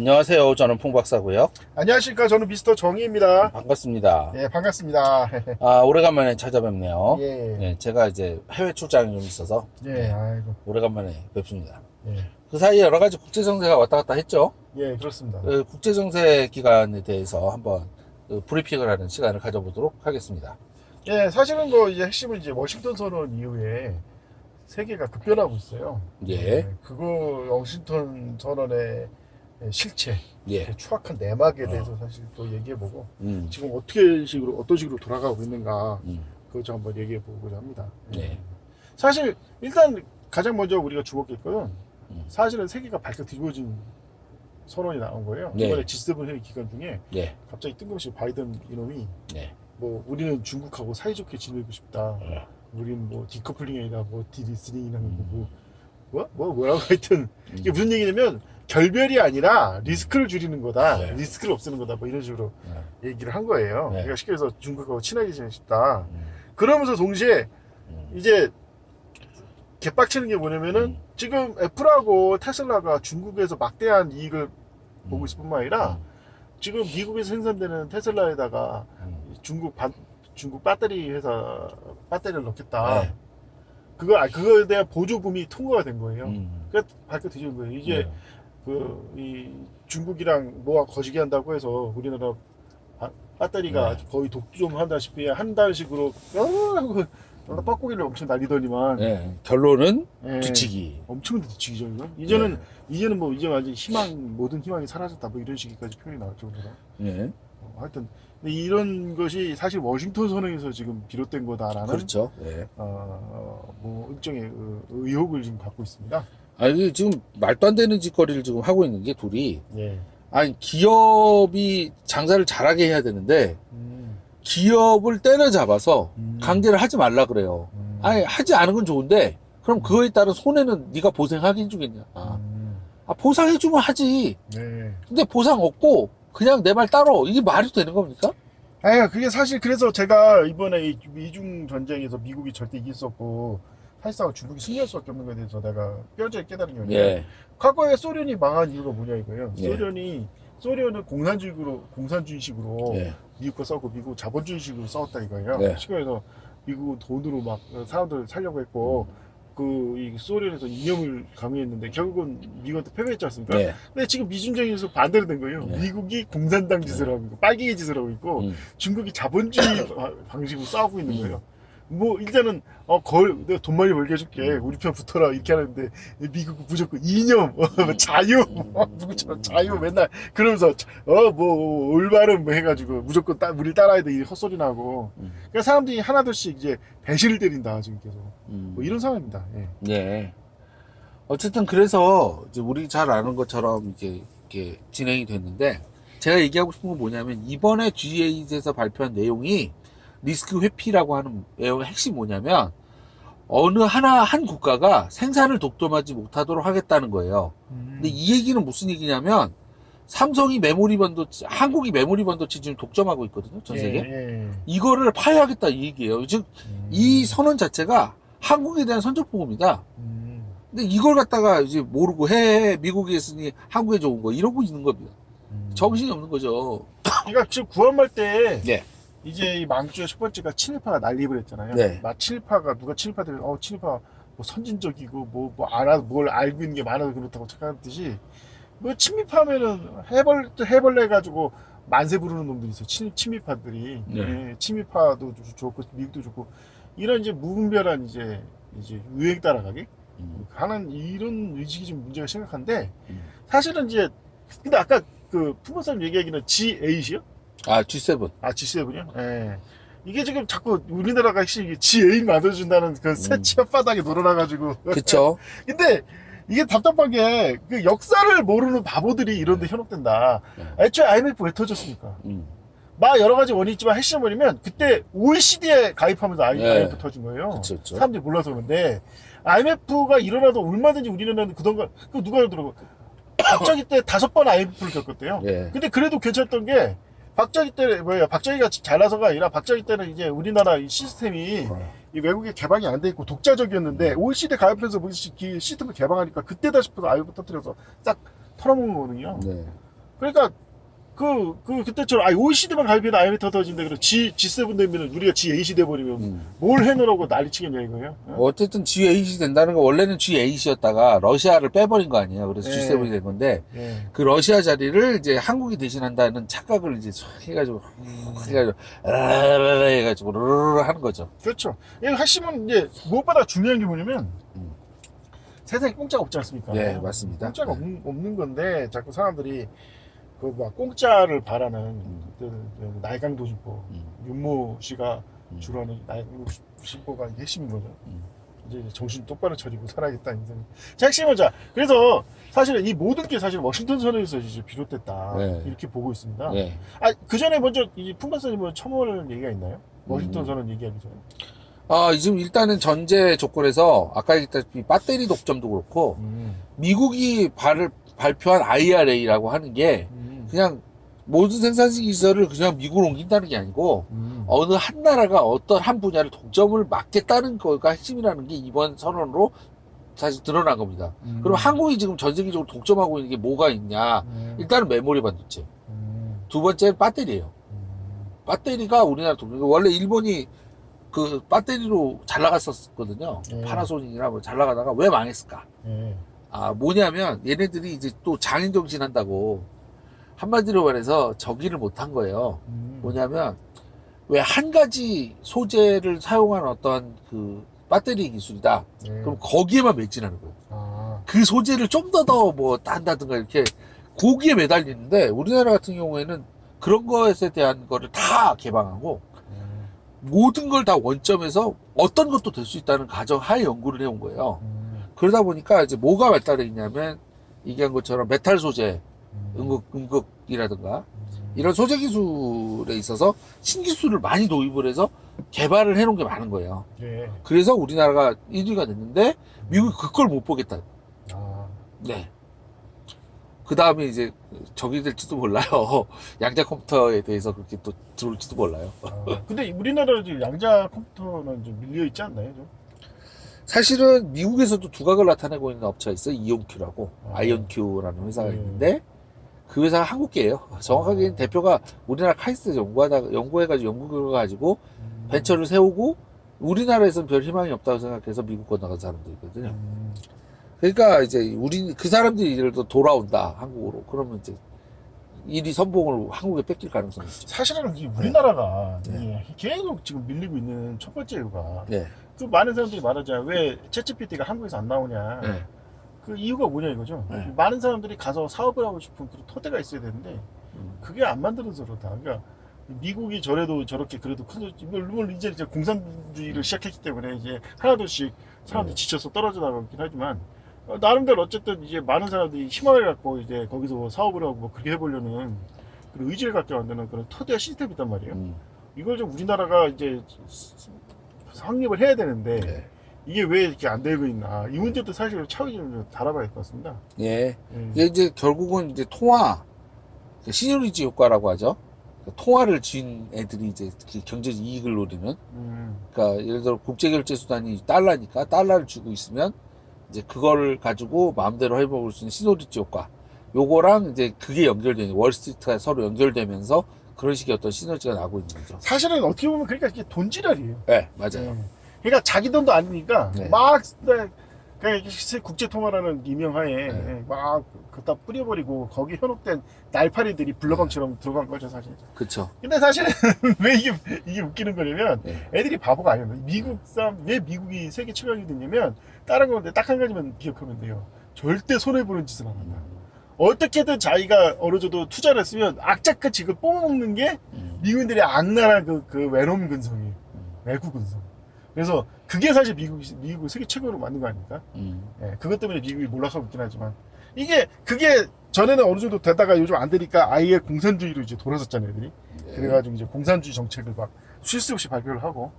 안녕하세요. 저는 퐁박사고요. 안녕하십니까. 저는 미스터 정의입니다. 반갑습니다. 예, 반갑습니다. 오래간만에 찾아뵙네요. 예. 네, 제가 이제 해외 출장이 좀 있어서 예, 아이고. 오래간만에 뵙습니다. 예, 그 사이에 여러 가지 국제정세가 왔다 갔다 했죠. 예, 그렇습니다. 그 국제정세 기간에 대해서 한번 브리핑을 하는 시간을 가져보도록 하겠습니다. 예, 사실은 뭐 이제 핵심은 이제 워싱턴 선언 이후에 세계가 급변하고 있어요. 예. 그거 워싱턴 선언의 실체, 예. 그 추악한 내막에 대해서 사실 또 얘기해보고 음. 지금 어떤 식으로 돌아가고 있는가 그거 좀 한번 얘기해보고자 합니다. 네. 사실 일단 가장 먼저 우리가 주목했거든. 사실은 세계가 발칵 뒤집어진 선언이 나온 거예요. 네. 이번에 G7 회의 기간 중에 네. 갑자기 뜬금없이 바이든 이놈이 네. 뭐 우리는 중국하고 사이좋게 지내고 싶다. 우리는 뭐 디커플링이 아니라 뭐 디리스닝이라는 거고 뭐라고 하여튼 이게 무슨 얘기냐면 결별이 아니라 리스크를 줄이는 거다. 네. 리스크를 없애는 거다. 뭐 이런 식으로 얘기를 한 거예요. 네. 그러니까 쉽게 해서 중국하고 친하게 지내고 싶다. 그러면서 동시에 이제 개빡치는 게 뭐냐면은 지금 애플하고 테슬라가 중국에서 막대한 이익을 보고 있을 뿐만 아니라 지금 미국에서 생산되는 테슬라에다가 중국 배터리 회사 배터리를 넣겠다. 네. 그거에 대한 보조금이 통과가 된 거예요. 그래서 발표 뒤집은 거예요. 이게 네. 이 중국이랑 뭐가 거시기 한다고 해서 우리나라 배터리가 거의 독점한다시피 한다식으로 뻐꾸기를 엄청 날리더니만 네. 결론은 예, 뒤치기. 엄청 뒤치기죠. 이제는 뭐 이제 완전 모든 희망이 사라졌다 뭐 이런 식까지 표현이 나왔죠. 네. 하여튼 근데 이런 것이 사실 워싱턴 선언에서 지금 비롯된 거다라는 그렇죠. 네. 뭐 일종의 의혹을 지금 갖고 있습니다. 아니 지금 말도 안 되는 짓거리를 지금 하고 있는 게 둘이. 예. 아니 기업이 장사를 잘하게 해야 되는데 기업을 때려잡아서 강제를 하지 말라 그래요. 아니 하지 않은 건 좋은데 그럼 그거에 따른 손해는 네가 보상하긴 주겠냐. 보상해주면 하지. 네. 근데 보상 없고 그냥 내 말 따로 이게 말이 되는 겁니까? 아니 그게 사실 그래서 제가 이번에 이 미중 전쟁에서 미국이 절대 이길 수 없고 사실상 중국이 승리할 수밖에 없는 것에 대해서 내가 뼈저리 깨달은 게 뭐냐면 예. 과거에 소련이 망한 이유가 뭐냐 이거예요. 예. 소련은 공산주의식으로 예. 미국과 싸우고 미국 자본주의식으로 싸웠다 이거예요. 네. 쉽게 해서 미국은 돈으로 막 사람들을 살려고 했고 이 소련에서 이념을 강요했는데 결국은 미국한테 패배했지 않습니까? 네. 근데 지금 미중전에서 반대로 된 거예요. 네. 미국이 공산당 짓을 하고 있고 빨갱이 짓을 하고 있고 중국이 자본주의 방식으로 싸우고 있는 거예요. 뭐 일단은 내가 돈 많이 벌게 해줄게 우리 편 붙어라 이렇게 하는데 미국은 무조건 이념 자유 누구처럼 자유 맨날 그러면서 뭐 올바름 뭐 해가지고 무조건 우리 따라야 돼 이 헛소리 나고 그러니까 사람들이 하나둘씩 이제 배신을 때린다 지금 계속 뭐 이런 상황입니다. 예. 네. 어쨌든 그래서 이제 우리 잘 아는 것처럼 이제 이렇게 진행이 됐는데 제가 얘기하고 싶은 건 뭐냐면 이번에 G8에서 발표한 내용이 리스크 회피라고 하는 내용의 핵심이 뭐냐면 한 국가가 생산을 독점하지 못하도록 하겠다는 거예요. 근데 이 얘기는 무슨 얘기냐면 삼성이 한국이 메모리 반도체 지금 독점하고 있거든요. 전 세계. 예. 이거를 파괴하겠다 이 얘기예요. 즉 이 선언 자체가 한국에 대한 선전포고입니다. 근데 이걸 갖다가 이제 모르고 미국에 있으니 한국에 좋은 거 이러고 있는 겁니다. 정신이 없는 거죠. 그러니까 지금 9월 말 때 예. 이제 이 망주의 첫 번째가 친일파가 난립을 했잖아요. 네. 친일파가 누가 친일파들 친일파 뭐 선진적이고 뭘 알고 있는 게 많아서 그렇다고 착각하듯이 뭐 친미파면은 해벌레 가지고 만세 부르는 놈들이 있어요. 친미파들이. 네. 예, 친미파도 좋고 미국도 좋고 이런 이제 무분별한 이제 유행 따라가기 하는 이런 의식이 좀 문제가 심각한데 사실은 이제 근데 아까 그 푸모사님 얘기하기는 G8이요? G7. G7이요? 예. 이게 지금 자꾸 우리나라가 핵심이 G8 만들어준다는 그 새 치업바닥에 놀아나가지고. 그쵸. 근데 이게 답답한 게 그 역사를 모르는 바보들이 이런 데 현혹된다. 애초에 IMF 왜 터졌습니까? 여러 가지 원인이 있지만 핵심은 뭐냐면 그때 OECD에 가입하면서 IMF 터진 거예요. 그쵸. 사람들이 몰라서 그런데 IMF가 일어나도 얼마든지 우리나라는 그동안 누가 그러더라고. 박정희 때 5번 IMF를 겪었대요. 예. 근데 그래도 괜찮던 게 박정희가 잘나서가 아니라 박정희 때는 이제 우리나라 이 시스템이 이 외국에 개방이 안 돼 있고 독자적이었는데 OECD 가입해서 시스템을 개방하니까 그때다 싶어서 IMF 터뜨려서 싹 털어먹은 거거든요. 네. 그러니까 그때처럼 OECD만 가입해도 IMF 터진데 그럼 G7 되면 우리가 G8이 돼버리면 뭘 해놓으라고 난리치겠냐 이거예요. 어? 어쨌든 G8이 된다는 거 원래는 G8이었다가 러시아를 빼버린 거 아니에요. 그래서 예. G7이 된 건데 예. 그 러시아 자리를 이제 한국이 대신한다는 착각을 이제 해가지고 해가지고 르르르 하는 거죠. 그렇죠. 이 핵심은 이제 무엇보다 중요한 게 뭐냐면 세상에 공짜가 없지 않습니까? 네, 맞습니다. 공짜가 네. 없는 건데 자꾸 사람들이 그 막 공짜를 바라는 그 날강도주법 윤모 씨가 주로하는 날강도주법가 핵심인 거죠. 이제 정신 똑바로 차리고 살아야겠다 인생. 자, 핵심은 자 그래서 사실은 이 모든 게 사실 워싱턴 선언에서 이제 비롯됐다 네. 이렇게 보고 있습니다. 네. 그 전에 먼저 이 풍박사님 뭐 첨언할 얘기가 있나요? 워싱턴 선언 얘기하기 전에. 지금 일단은 전제 조건에서 아까 얘기했다시피 배터리 독점도 그렇고 미국이 발표한 IRA라고 하는 게 그냥 모든 생산식 시설을 그냥 미국으로 옮긴다는 게 아니고 어느 한 나라가 어떤 한 분야를 독점을 막겠다는 거가 핵심이라는 게 이번 선언으로 사실 드러난 겁니다. 그럼 한국이 지금 전 세계적으로 독점하고 있는 게 뭐가 있냐? 일단은 메모리 반도체. 두 번째는 배터리예요. 배터리가 우리나라 독점. 원래 일본이 그 배터리로 잘 나갔었거든요. 파나소닉이나 뭐 잘 나가다가 왜 망했을까? 뭐냐면 얘네들이 이제 또 장인정신 한다고 한마디로 말해서 저기를 못한 거예요. 뭐냐면 왜 한 가지 소재를 사용한 어떤 그 배터리 기술이다. 그럼 거기에만 매진하는 거예요. 그 소재를 좀 더 뭐 한다든가 이렇게 거기에 매달리는데 우리나라 같은 경우에는 그런 것에 대한 거를 다 개방하고 모든 걸 다 원점에서 어떤 것도 될 수 있다는 가정하에 연구를 해온 거예요. 그러다 보니까 이제 뭐가 발달해 있냐면 얘기한 것처럼 메탈 소재, 음극이라든가 이런 소재 기술에 있어서 신기술을 많이 도입을 해서 개발을 해놓은 게 많은 거예요. 그래서 우리나라가 1위가 됐는데 미국이 그걸 못 보겠다. 네. 그 다음에 이제 적이 될지도 몰라요. 양자 컴퓨터에 대해서 그렇게 또 들어올지도 몰라요. 근데 우리나라 지금 양자 컴퓨터는 좀 밀려 있지 않나요? 좀? 사실은 미국에서도 두각을 나타내고 있는 업체가 있어요. 이온큐라고 아이온큐라는 회사가 있는데 그 회사가 한국계예요. 정확하게는 대표가 우리나라 카이스트에서 연구해가지고 연구 결과 가지고 벤처를 세우고 우리나라에서는 별 희망이 없다고 생각해서 미국 건너간 사람들이거든요. 그러니까 이제 그 사람들이 예를 들어 돌아온다 한국으로 그러면 이제 일이 선봉을 한국에 뺏길 가능성이 있죠. 사실은 이 우리나라가 계속 지금 밀리고 있는 첫 번째 이유가 네. 그 많은 사람들이 말하잖아요. 왜 챗GPT가 한국에서 안 나오냐. 네. 그 이유가 뭐냐 이거죠. 네. 많은 사람들이 가서 사업을 하고 싶은 그런 토대가 있어야 되는데 그게 안 만들어서 그렇다. 그러니까 미국이 저래도 저렇게 그래도 큰 물론 이제 공산주의를 시작했기 때문에 이제 하나둘씩 사람들이 지쳐서 떨어져 나가긴 하지만 나름대로 어쨌든 이제 많은 사람들이 희망을 갖고 이제 거기서 뭐 사업을 하고 뭐 그렇게 해보려는 그런 의지를 갖게 만드는 그런 토대 시스템이 있단 말이에요. 이걸 좀 우리나라가 이제 확립을 해야 되는데 이게 왜 이렇게 안 되고 있나 이 문제도 사실 차후에 좀 다뤄봐야 될 것 같습니다. 예. 이게 이제 결국은 이제 통화 시너리지 효과라고 하죠. 통화를 쥔 애들이 이제 경제적 이익을 노리는. 그러니까 예를 들어 국제결제수단이 달러니까 달러를 주고 있으면 이제 그걸 가지고 마음대로 해먹을 수 있는 시너리지 효과. 요거랑 이제 그게 연결되는 월스트리트가 서로 연결되면서 그런 식의 어떤 시너지가 나고 있는 거죠. 사실은 어떻게 보면 그러니까 이게 돈지랄이에요. 네, 맞아요. 그러니까 자기 돈도 아니니까 네. 막 그냥 국제 통화라는 이명하에 막 그다 뿌려버리고 거기 현혹된 날파리들이 불나방처럼 들어간 거죠 사실. 그렇죠. 근데 사실은 왜 이게 웃기는 거냐면 애들이 바보가 아니에요. 미국 사람 왜 미국이 세계 최강이 됐냐면 다른 건데 딱 한 가지만 기억하면 돼요. 절대 손해 보는 짓은 안 한다. 어떻게든 자기가 어느 정도 투자를 했으면 악착같이 그걸 뽑아먹는 게 미국인들의 악랄한 그 외놈 근성이에요. 외구 근성. 그래서 그게 사실 미국을 세계 최고로 만든 거 아닙니까? 그것 때문에 미국이 몰락하고 있긴 하지만 그게 전에는 어느 정도 되다가 요즘 안 되니까 아예 공산주의로 이제 돌아섰잖아요, 애들이. 그래가지고 이제 공산주의 정책을 막 쉴 새 없이 발표를 하고.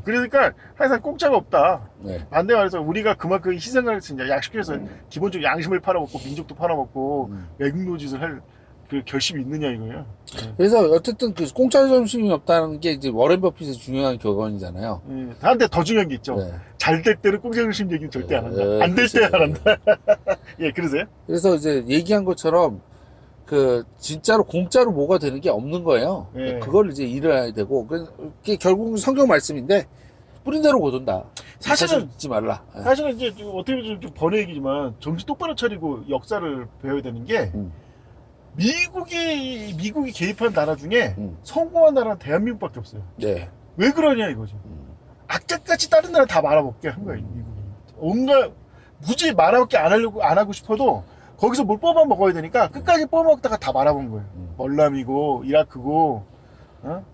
그러니까 항상 공짜가 없다. 반대 말해서 우리가 그만큼 희생을 해서 이제 약식해서 기본적으로 양심을 팔아먹고 민족도 팔아먹고 외국노짓을 할 그 결심이 있느냐 이거예요. 그래서 어쨌든 그 공짜 점심이 없다는 게 이제 워렌 버핏의 중요한 격언이잖아요. 다른데 더 중요한 게 있죠. 잘 될 때는 공짜 점심 얘기는 절대 안 한다. 안 될 때 안 한다. 예, 그러세요? 그래서 이제 얘기한 것처럼 그 진짜로 공짜로 뭐가 되는 게 없는 거예요. 예. 그걸 이제 잃어야 되고 그게 결국 성경 말씀인데 뿌린 대로 거둔다. 사실은 잊지 말라. 예. 사실은 이제 좀 어떻게 보면 좀 번외 얘기지만 정신 똑바로 차리고 역사를 배워야 되는 게 미국이 개입한 나라 중에 성공한 나라는 대한민국밖에 없어요. 네. 왜 그러냐 이거죠. 악착같이 다른 나라 다 말아먹게 한 거예요, 미국이. 온갖 굳이 말아먹게 안 하고 싶어도 거기서 뭘 뽑아 먹어야 되니까 끝까지 뽑아 먹다가 다 말아본 거예요. 월남이고 이라크고.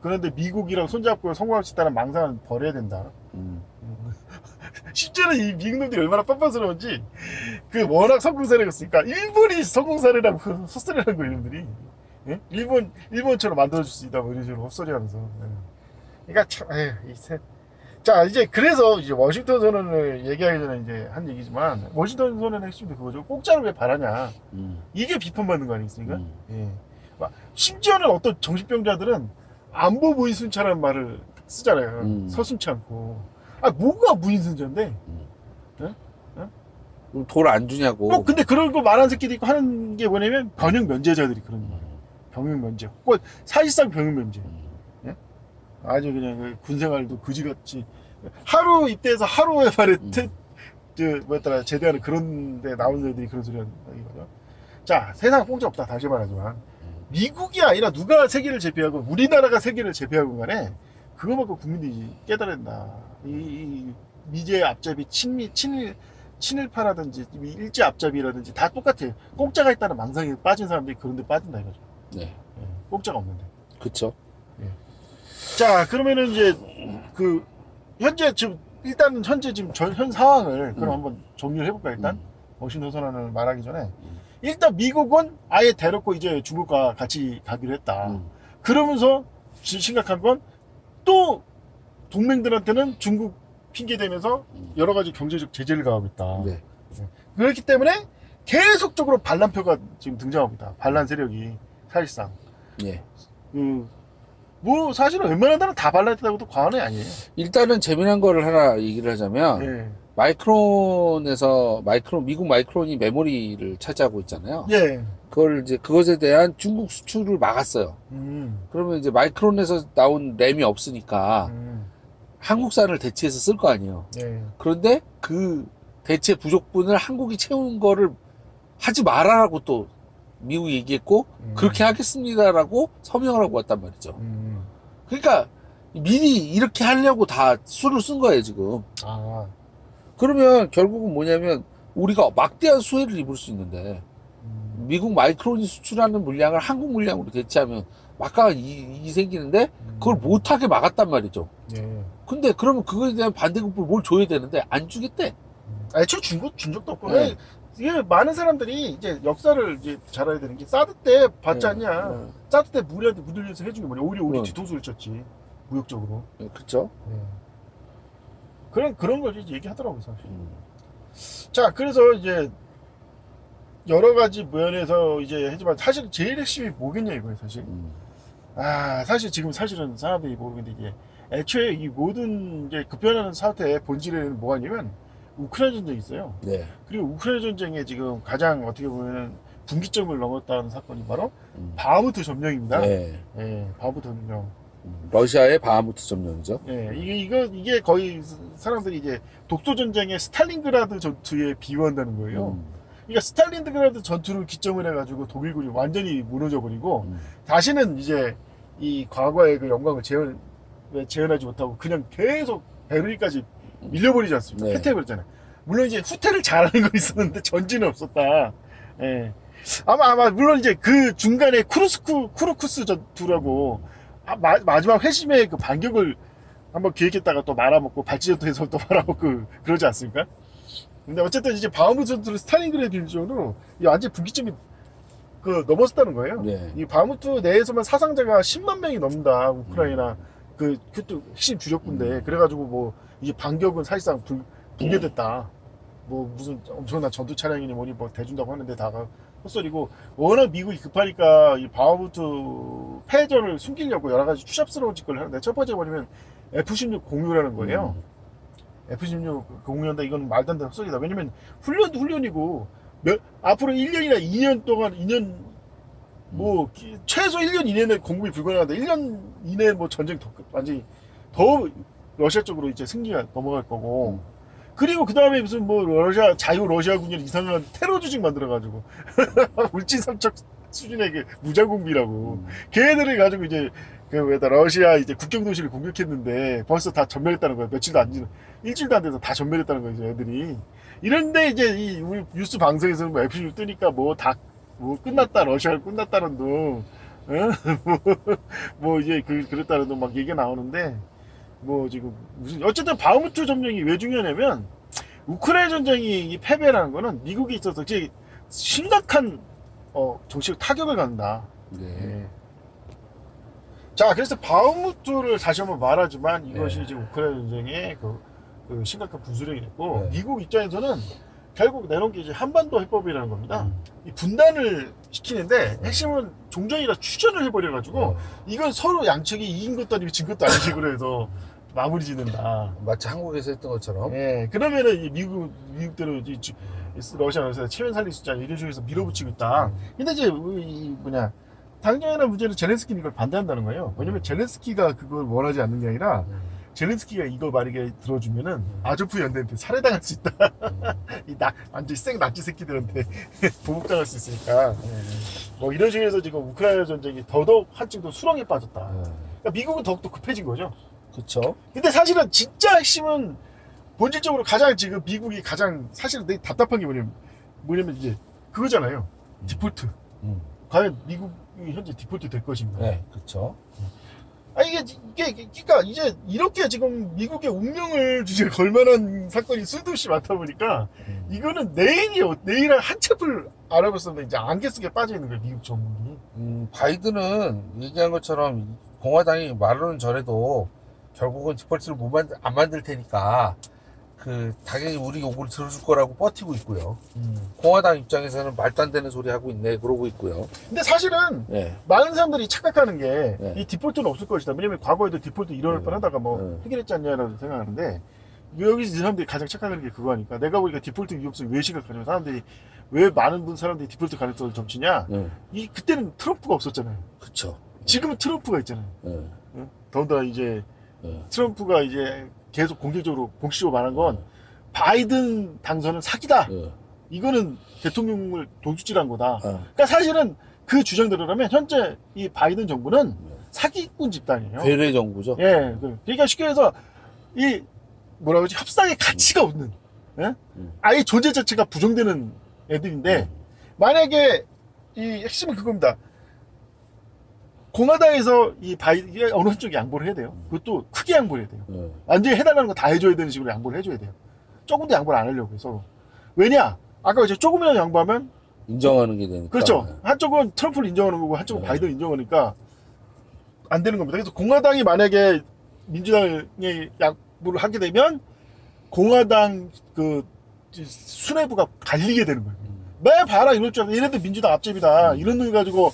그런데 미국이랑 손잡고 성공할 수 있다는 망상은 버려야 된다. 실제로 이 미국 놈들이 얼마나 뻔뻔스러운지 그 워낙 성공 사례가 있으니까 일본이 성공 사례라고 헛소리하는 거예요, 이놈들이. 예? 일본처럼 만들어줄 수 있다 뭐 이런 식으로 헛소리하면서. 예. 그러니까 참, 자 이제 그래서 이제 워싱턴 선언을 얘기하기 전에 이제 한 얘기지만 워싱턴 선언의 핵심도 그거죠. 공짜를 왜 바라냐. 이게 비판받는 거 아니겠습니까? 예. 심지어는 어떤 정신병자들은 안보 무인순차라는 말을 쓰잖아요. 서슴치 않고. 뭐가 무인순차인데? 돌 안 주냐고. 근데 그런 거 말하는 새끼도 있고 하는 게 뭐냐면 병역 면제자들이 그런 말을. 병역 면제. 사실상 병역 면제. 예? 아주 그냥 그 군생활도 그지같이 하루 입대해서 하루에 말에 뭐였더라 제대하는 그런 데 나오는 애들이 그런 소리 하는 거죠. 자, 세상 공짜 없다 다시 말하지만 미국이 아니라 누가 세계를 제패하고 우리나라가 세계를 제패하고 간에 그거만큼 국민들이 깨달아야 된다. 이 미제 앞잡이 친일파라든지 일제 앞잡이라든지 다 똑같아요. 공짜가 있다는 망상에 빠진 사람들이 그런 데 빠진다 이거죠. 네. 예, 공짜가 없는데. 그쵸. 예. 자, 그러면은 이제 그 현재 지금 일단 현재 지금 현 상황을 그럼 한번 정리를 해볼까 일단 워싱턴 선언을 말하기 전에 일단 미국은 아예 대놓고 이제 중국과 같이 가기로 했다. 그러면서 심각한 건 또 동맹들한테는 중국 핑계 대면서 여러 가지 경제적 제재를 가하고 있다. 네. 그렇기 때문에 계속적으로 반란표가 지금 등장하고 있다. 반란 세력이 사실상. 예. 뭐 사실은 웬만한 데는 다 반란했다고도 과언이 아니에요. 일단은 재미난 거를 하나 얘기를 하자면 예. 미국 마이크론이 메모리를 차지하고 있잖아요. 예. 그것에 대한 중국 수출을 막았어요. 그러면 이제 마이크론에서 나온 램이 없으니까 한국산을 대체해서 쓸 거 아니에요. 예. 그런데 그 대체 부족분을 한국이 채우는 거를 하지 말아라고 또 미국이 얘기했고 그렇게 하겠습니다라고 서명을 하고 왔단 말이죠. 그러니까 미리 이렇게 하려고 다 수를 쓴 거예요 지금. 아. 그러면 결국은 뭐냐면 우리가 막대한 수혜를 입을 수 있는데 미국 마이크론이 수출하는 물량을 한국 물량으로 대체하면 막가가 이 생기는데 그걸 못하게 막았단 말이죠. 예. 근데 그러면 그거에 대한 반대급부를 뭘 줘야 되는데 안 주겠대. 애초에 준 적도 없고. 네. 이게 많은 사람들이 이제 역사를 이제 잘 알아야 되는 게 사드 때 받지 않냐. 사드 때 우리한테 무들려서 해준 게 뭐냐. 오히려 우리 뒤통수를 쳤지. 무역적으로. 그렇죠. 그런 걸 이제 얘기하더라고요, 사실. 자, 그래서 이제 여러 가지 면에서 이제 하지만 사실 제일 핵심이 뭐겠냐 이거예요, 사실. 사실 지금 사실은 사람들이 모르는데 이게 애초에 이 모든 이제 급변하는 사태의 본질에는 뭐가 있냐면 우크라이나 전쟁이 있어요. 네. 그리고 우크라이나 전쟁에 지금 가장 어떻게 보면 분기점을 넘었다는 사건이 바로 바흐무트 점령입니다. 네. 예, 바흐무트 점령. 러시아의 바흐무트 점령이죠. 예, 이게 거의 사람들이 이제 독소 전쟁의 스탈린그라드 전투에 비유한다는 거예요. 그러니까 스탈린그라드 전투를 기점을 해가지고 독일군이 완전히 무너져 버리고 다시는 이제 이 과거의 그 영광을 재현하지 못하고 그냥 계속 베를린까지 밀려버리지 않습니까? 네. 패퇴해버렸잖아요. 물론 이제 후퇴를 잘하는 건 있었는데 전진은 없었다. 예. 아마 물론 이제 그 중간에 쿠르쿠스 전투라고 마지막 회심의 그 반격을 한번 기획했다가 또 말아먹고 발치전투에서 또 말아먹고 그러지 않습니까? 근데 어쨌든 이제 바흐무트 전투를 스탈린그라드 기준으로 완전 분기점이 넘었었다는 거예요. 네. 이 바흐무트 내에서만 사상자가 10만 명이 넘는다. 우크라이나 그것도 핵심 주력군데 그래가지고 뭐 이제 반격은 사실상 붕괴됐다. 뭐 무슨 엄청난 전투 차량이니 뭐니 뭐 대준다고 하는데 다가 헛소리고 워낙 미국이 급하니까 이 바흐무트 패전을 숨기려고 여러 가지 추잡스러운 짓을 하는데 첫 번째 뭐냐면 F-16 공유라는 거예요. F-16 공유한다 이건 말도 안 되는 헛소리다. 왜냐면 훈련도 훈련이고 앞으로 1년이나 2년 동안 2년 최소 1년 이내는 공급이 불가능한데 1년 이내 뭐 전쟁 완전히 더 러시아 쪽으로 이제 승리가 넘어갈 거고 그리고 그 다음에 무슨 뭐 러시아 자유 러시아군이 이상한 테러 조직 만들어가지고 울진삼척 수준의 그 무장공비라고 걔네들을 가지고 이제 그 왜다 러시아 이제 국경 도시를 공격했는데 벌써 다 전멸했다는 거야. 며칠도 안 지나 일주일도 안 돼서 다 전멸했다는 거죠 애들이. 이런데 이제 이 우리 뉴스 방송에서는 뭐 FC 뜨니까 뭐 다 뭐 끝났다 러시아가 끝났다는 둥 뭐 이제 그랬다는 둥 막 얘기가 나오는데 뭐 지금 무슨 어쨌든 바흐무트 점령이 왜 중요하냐면 우크라이나 전쟁이 패배라는 거는 미국에 있어서 이제 심각한 정치적 타격을 갖는다. 네. 자, 그래서 바흐무트를 다시 한번 말하지만 이것이 네. 이제 우크라이나 전쟁의 그 심각한 분수령이 됐고 네. 미국 입장에서는 결국 내놓은 게 이제 한반도 해법이라는 겁니다. 이 분단을 시키는데 핵심은 종전이라 추전을 해버려가지고 이건 서로 양측이 이긴 것도 아니고 진 것도 아닌 식으로 해서 마무리 짓는다. 마치 한국에서 했던 것처럼. 예, 그러면은 이 미국대로 러시아에서 체면 살릴 수 있잖아 이런 식으로 해서 밀어붙이고 있다. 근데 이제 이 당장이나 문제는 젤렌스키는 이걸 반대한다는 거예요. 왜냐면 젤렌스키가 그걸 원하지 않는 게 아니라 젤렌스키가 이거 만약에 들어주면은 아조프 연대한테 살해당할 수 있다. 완전 생 나치 새끼들한테 보복당할 수 있으니까. 뭐 이런 식으로 해서 지금 우크라이나 전쟁이 더더욱 한층 더 수렁에 빠졌다. 그러니까 미국은 더욱더 급해진 거죠. 그렇죠. 근데 사실은 진짜 핵심은 본질적으로 가장 지금 미국이 가장 사실은 되게 답답한 게 뭐냐면 이제 그거잖아요. 디폴트. 과연 미국이 현재 디폴트 될 것인가? 네, 그렇죠. 그러니까 이제 이렇게 지금 미국의 운명을 주제 걸만한 사건이 수도 없이 많다 보니까 이거는 내일 한 첩을 알아봤으면 이제 안개 속에 빠져 있는 거예요, 미국 정부이. 바이든은 얘기한 것처럼 공화당이 말로는 저래도 결국은 디폴트를 안 만들 테니까 당연히 우리 요구를 들어줄 거라고 버티고 있고요. 공화당 입장에서는 말도 안 되는 소리 하고 있네 그러고 있고요. 근데 사실은 네. 많은 사람들이 착각하는 게 네. 이 디폴트는 없을 것이다. 왜냐면 과거에도 디폴트 일어날 뻔하다가 뭐 해결했지 않냐라고 생각하는데 여기서 이 사람들이 가장 착각하는 게 그거 아닐까. 내가 보니까 디폴트 위협성 왜 심각하냐면 사람들이 왜 많은 사람들이 디폴트 가능성을 점치냐. 그때는 트럼프가 없었잖아요. 그렇죠. 지금은 트럼프가 있잖아요. 네. 더군다나 이제 트럼프가 이제 계속 공개적으로 공식적으로 말한 건 바이든 당선은 사기다. 이거는 대통령을 도둑질한 거다. 그러니까 사실은 그 주장대로라면 현재 이 바이든 정부는 사기꾼 집단이에요. 괴뢰 정부죠. 예. 그러니까 쉽게 해서 이 뭐라고 하지 협상의 가치가 없는, 예? 아예 존재 자체가 부정되는 애들인데 만약에 이 핵심은 그겁니다. 공화당에서 이 바이든 어느 한쪽이 양보를 해야 돼요. 그것도 크게 양보를 해야 돼요. 완전히 해달라는 거 다 해줘야 되는 식으로 양보를 해줘야 돼요. 조금도 양보를 안 하려고 해서. 왜냐? 아까 이제 조금이라도 양보하면 인정하는 게 되니까. 그렇죠. 한쪽은 트럼프를 인정하는 거고 한쪽은 바이든을 인정하니까 안 되는 겁니다. 그래서 공화당이 만약에 민주당에 양보를 하게 되면 공화당 수뇌부가 갈리게 되는 거예요. 매 봐라 이럴 줄 알고 얘네들 민주당 앞집이다 이런 놈이 가지고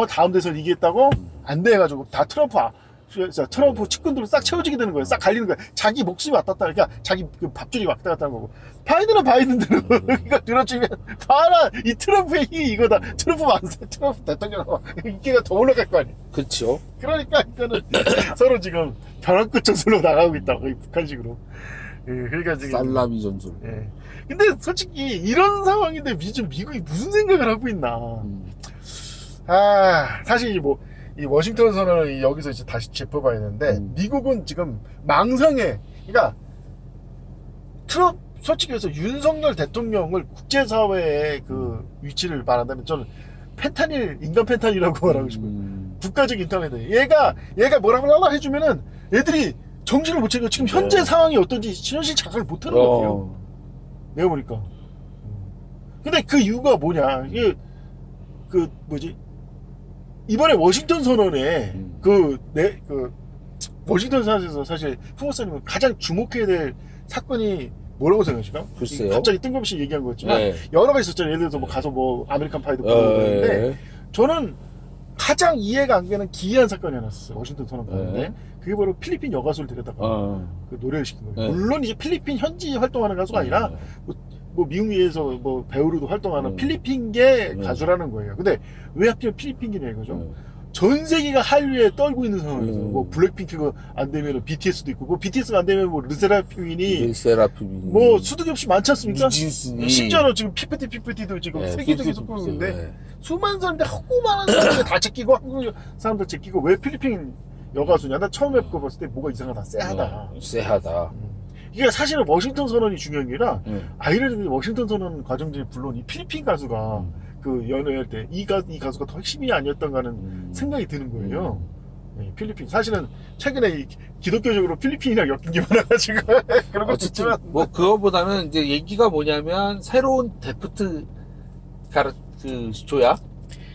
다음 대선 이기겠다고 안 돼가지고 다 트럼프 측근들로 싹 채워지게 되는 거예요. 싹 갈리는 거예요. 자기 목숨이 왔다 갔다, 그러니까 자기 밥줄이 왔다 갔다 하는 거고. 바이든은 바이든대로 이거 들어주면 봐라 이 트럼프의 힘이 이거다. 트럼프 만세, 트럼프 대통령 인기가 더 올라갈 거 아니에요. 그렇죠. 그러니까 이거는 서로 지금 벼랑 끝 전술로 나가고 있다. 거의 북한식으로. 예, 그러니까 지금 살라미 전술. 예. 근데 솔직히 이런 상황인데 미국이 무슨 생각을 하고 있나. 사실 이 워싱턴 선언을 여기서 이제 다시 짚어봐야 되는데, 미국은 지금 망상에, 그러니까, 솔직히 해서 윤석열 대통령을 국제사회의 그 위치를 말한다면 저는 인간 펜타닐이라고 말하고 싶어요. 국가적 인터넷. 얘가 뭐라고 해주면은 애들이 정신을 못 차리고 지금 현재 상황이 어떤지 현실 자각을 못 하는 것 같아요. 내가 보니까. 근데 그 이유가 뭐냐. 이게, 이번에 워싱턴 선언에 워싱턴 선언에서 사실 풍호사님은 가장 주목해야 될 사건이 뭐라고 생각하시나? 글쎄요. 갑자기 뜬금없이 얘기한 거였지만 여러 가지 있었잖아요. 예를 들어서 가서 아메리칸 파이도 먹었는데 저는 가장 이해가 안 가는 기이한 사건이 하나 있었어요. 워싱턴 선언 가는데 그게 바로 필리핀 여가수를 데려다가 노래를 시킨 거예요. 물론 이제 필리핀 현지 활동하는 가수가 아니라 뭐 미국에서 뭐 배우로도 활동하는 필리핀계 가수라는 거예요. 근데 왜 하필 필리핀계냐 이거죠. 전 세계가 한류에 떨고 있는 상황에서 뭐 블랙핑크가 안 되면 BTS도 있고 뭐 BTS가 안 되면 뭐 르세라핌이니 뭐 수도 없이 많지 않습니까? 뉴진스니 심지어는 지금 피프티도 지금 세계적인 속도인데 수많은 사람들 하고 많은 사람들이 다 제끼고 한국 사람들 제끼고 왜 필리핀 여가수냐? 나 처음에 그거 봤을 때 뭐가 이상하다, 쎄하다. 이게 사실은 워싱턴 선언이 중요한 게 아니라 아이러니는 워싱턴 선언 과정 중에 물론 이 필리핀 가수가 그 연애할 때 이 가수가 더 핵심이 아니었던가는 생각이 드는 거예요. 네, 필리핀 사실은 최근에 기독교적으로 필리핀이랑 엮인 게 많아가지고 그런 것도 있지만 뭐 그거보다는 이제 얘기가 뭐냐면 새로운 데프트 그 조약.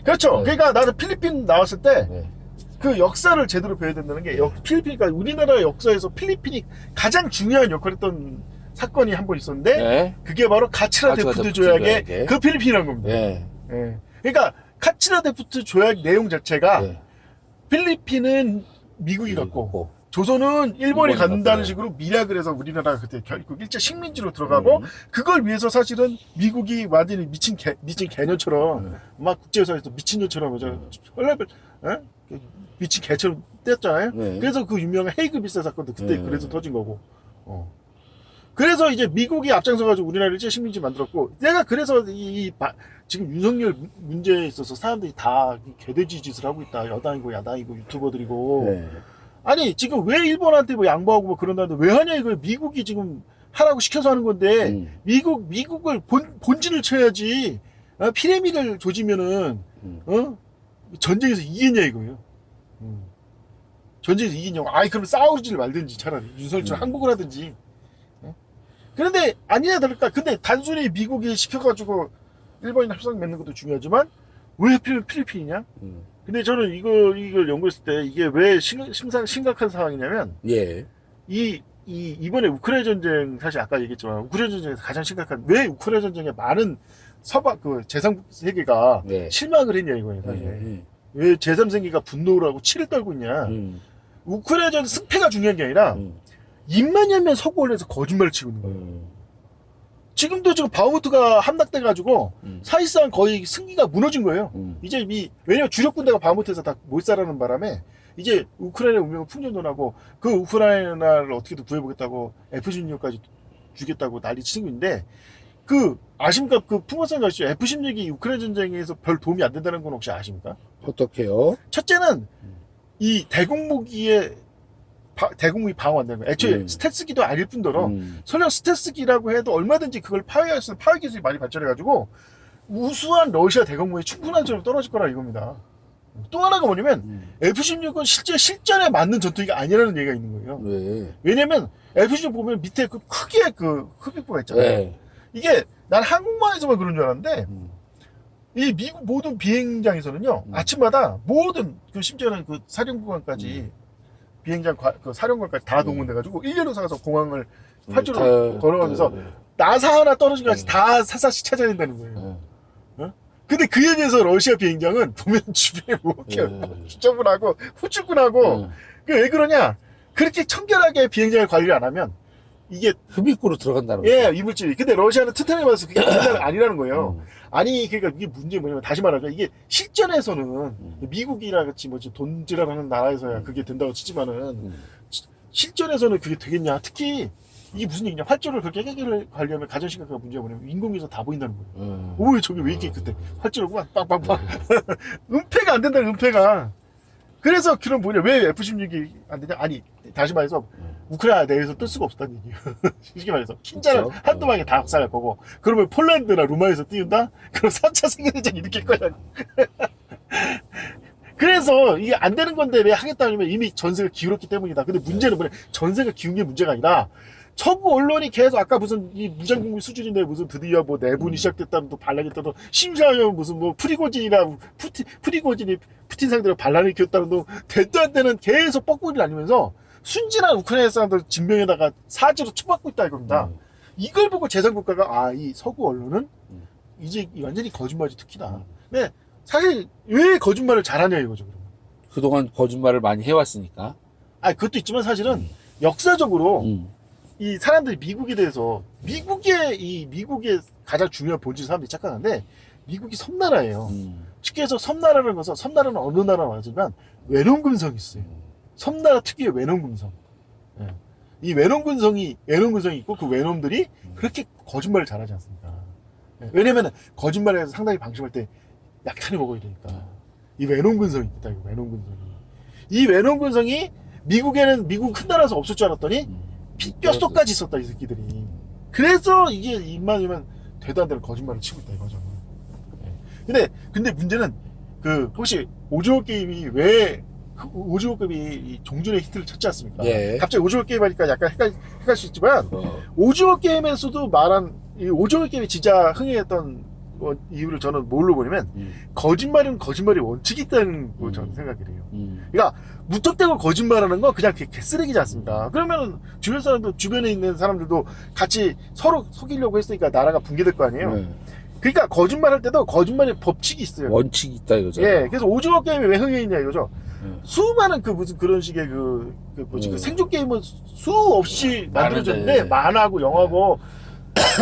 그렇죠. 네. 그러니까 나는 필리핀 나왔을 때 그 역사를 제대로 배워야 된다는 게 필리핀이니까 우리나라 역사에서 필리핀이 가장 중요한 역할을 했던 사건이 한 번 있었는데 그게 바로 카치라 데프트 조약의 그 필리핀이라는 겁니다. 그러니까 카치라 데프트 조약 내용 자체가 필리핀은 미국이 갖고 조선은 일본이 갖는다는 식으로 미략을 해서 우리나라가 그때 결국 일제 식민지로 들어가고 그걸 위해서 사실은 미국이 완전히 미친 개념처럼 막 국제사회에서 미친년처럼 미친 개처럼 떼었잖아요. 그래서 그 유명한 헤이그 비싸 사건도 그때 그래서 터진 거고. 그래서 이제 미국이 앞장서가지고 우리나라를 일제 식민지 만들었고, 내가 그래서 지금 윤석열 문제에 있어서 사람들이 다 개돼지 짓을 하고 있다. 여당이고 야당이고 유튜버들이고. 아니 지금 왜 일본한테 뭐 양보하고 뭐 그런다는데 왜 하냐 이거. 미국이 지금 하라고 시켜서 하는 건데 미국을 본진을 쳐야지. 피라미드를 조지면은 전쟁에서 이기냐 이거예요. 전쟁에서 이기냐고. 아이 그럼 싸우지를 말든지 차라리 윤석열처럼 항복을 하든지. 그런데 아니나 다를까. 근데 단순히 미국이 시켜가지고 일본이나 협상 맺는 것도 중요하지만 왜 하필 필리핀이냐? 근데 저는 이걸 연구했을 때 이게 왜 심각한 상황이냐면 이번에 우크라이나 전쟁 사실 아까 얘기했지만 우크라이나 전쟁에서 가장 심각한 왜 우크라이나 전쟁에 많은 서방 그 제3 세계가 실망을 했냐 이거예요. 사실. 왜 제3세계가 분노를 하고 치를 떨고 있냐? 우크라이나 전 승패가 중요한 게 아니라 입만 열면 서구 언론에서 거짓말을 치고 있는 거예요. 지금도 지금 바흐무트가 함락돼가지고 사실상 거의 승기가 무너진 거예요. 이제 왜냐면 주력 군대가 바흐무트에서 다 몰살하는 바람에 이제 우크라이나 운명을 풍전론하고 그 우크라이나를 어떻게든 구해보겠다고 F-16까지 주겠다고 난리 치고 있는데 아십니까? 그 풍화산 가시죠. F-16이 우크라이나 전쟁에서 별 도움이 안 된다는 건 혹시 아십니까? 어떻게요? 첫째는 이 대공무기 방어 안 되는 거예요. 애초에 스텔스기도 아닐 뿐더러 설령 스텔스기라고 해도 얼마든지 그걸 파괴할 수 있는 파괴 기술이 많이 발전해가지고 우수한 러시아 대공무기에 충분한 점으로 떨어질 거라 이겁니다. 또 하나가 뭐냐면 F-16은 실제 실전에 맞는 전투기가 아니라는 얘기가 있는 거예요. 왜냐면 F-16 보면 밑에 그 크게 그 흡입부가 있잖아요. 이게 난 한국만에서만 그런 줄 알았는데 이 미국 모든 비행장에서는요 아침마다 모든 심지어는 그 사령부관까지 비행장 그 사령관까지 다 동원돼가지고 일렬로 서서 공항을 활주로 걸어가면서 나사 하나 떨어지기까지 다 사사시 찾아야 된다는 거예요. 근데 그에 비해서 러시아 비행장은 보면 주변에 뭐 이렇게 주점을하고 후출근하고 왜 그러냐? 그렇게 청결하게 비행장을 관리를 안 하면 이게 흡입구로 들어간다는 거죠. 이물질이. 근데 러시아는 튼튼하게 봐서 그게 아니라는 거예요. 아니 그러니까 이게 문제 뭐냐면 다시 말하면 이게 실전에서는 미국이라 같이 뭐 돈질하는 나라에서야 그게 된다고 치지만은 실전에서는 그게 되겠냐? 특히 이게 무슨 얘기냐? 활주로를 그렇게 깨끗하게 관리하면 가장 심각한 문제가 뭐냐면 인공위에서 다 보인다는 거예요. 오, 저기 왜 이렇게 그때 활주로가 빵빵빵 은폐가 안 된다는 은폐가. 그래서 그런 뭐냐? 왜 F-16이 안 되냐? 아니 다시 말해서 우크라이나 내에서 뜰 수가 없다는 얘기예요. 쉽게 말해서 킨자를 한두 방에 다 학살할 거고 그러면 폴란드나 루마니아에서 띄운다? 그럼 4차 세계대전이 일으킬 거야. 그래서 이게 안 되는 건데 왜 하겠다면 이미 전세가 기울었기 때문이다. 근데 문제는 뭐냐? 전세가 기운 게 문제가 아니라 서구 언론이 계속 아까 무슨 이 무장공비 수준인데 무슨 드디어 뭐 내분이 시작됐다면 또 반란이 떠도 심지어는 무슨 뭐 프리고진이 푸틴 상대로 반란을 일으켰다는 또 대도 안 되는 계속 뻐꾸기를 아니면서 순진한 우크라이나 사람들 진명에다가 사지로 쳐받고 있다 이겁니다. 이걸 보고 제3국가가 이 서구 언론은 이제 완전히 거짓말이 특히다. 근데 사실 왜 거짓말을 잘하냐 이거죠. 그러면. 그동안 거짓말을 많이 해왔으니까. 그것도 있지만 사실은 역사적으로 이 사람들이 미국에 대해서 미국의 가장 중요한 본질 사람들이 착각하는데 미국이 섬나라예요. 쉽게 해서 섬나라는 것은 섬나라는 어느 나라 말하지만 외농금성이 있어요. 섬나라 특유의 외농금성. 예. 이 외농금성이 있고 그 외놈들이 그렇게 거짓말을 잘하지 않습니다. 예. 왜냐면 거짓말을 해서 상당히 방심할 때 약탈해 먹어야 되니까. 이 외농근성이 있다. 이거 외농근성이. 이 외농근성이 미국 큰 나라에서 없을 줄 알았더니 뼛속까지 있었다 이 새끼들이. 그래서 이게 입만 되도 안 되는 거짓말을 치고 있다 이거죠. 예. 근데 문제는 그 혹시 오징어 게임이 왜 오징어 게임이 종전의 히트를 쳤지 않습니까? 예. 갑자기 오징어 게임 하니까 약간 헷갈릴 수 있지만 오징어 게임에서도 말한 이 오징어 게임이 진짜 흥행했던 이유를 저는 뭘로 보냐면 거짓말은 거짓말이 원칙이 있다는 걸 저는 생각을 해요. 그러니까 무턱대고 거짓말하는 건 그냥 개쓰레기지 않습니까? 그러면 주변에 있는 사람들도 같이 서로 속이려고 했으니까 나라가 붕괴될 거 아니에요. 그러니까 거짓말할 때도 거짓말의 법칙이 있어요. 원칙이 있다 이거죠. 예, 그래서 오징어 게임이 왜 흥행했냐 이거죠. 수많은 무슨 그런 식의 그 생존 게임은 수 없이 만들어졌는데 만화고 영화고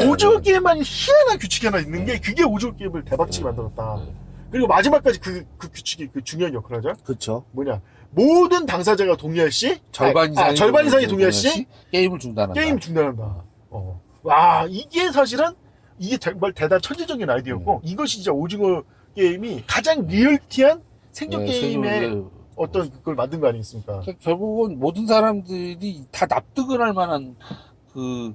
오징어 게임만이 희한한 규칙이 하나 있는 게 그게 오징어 게임을 대박치게 만들었다. 그리고 마지막까지 그 규칙이 그 중요한 역할을 하죠. 그렇죠. 뭐냐? 모든 당사자가 동의할 시 절반 이상이 동의할 시 게임을 중단한다. 게임 중단한다. 와, 이게 사실은 이게 정말 대단 천재적인 아이디어였고 이것이 진짜 오징어 게임이 가장 리얼티한 생존 게임의 어떤 그걸 만든 거 아니겠습니까? 결국은 모든 사람들이 다 납득을 할 만한 그런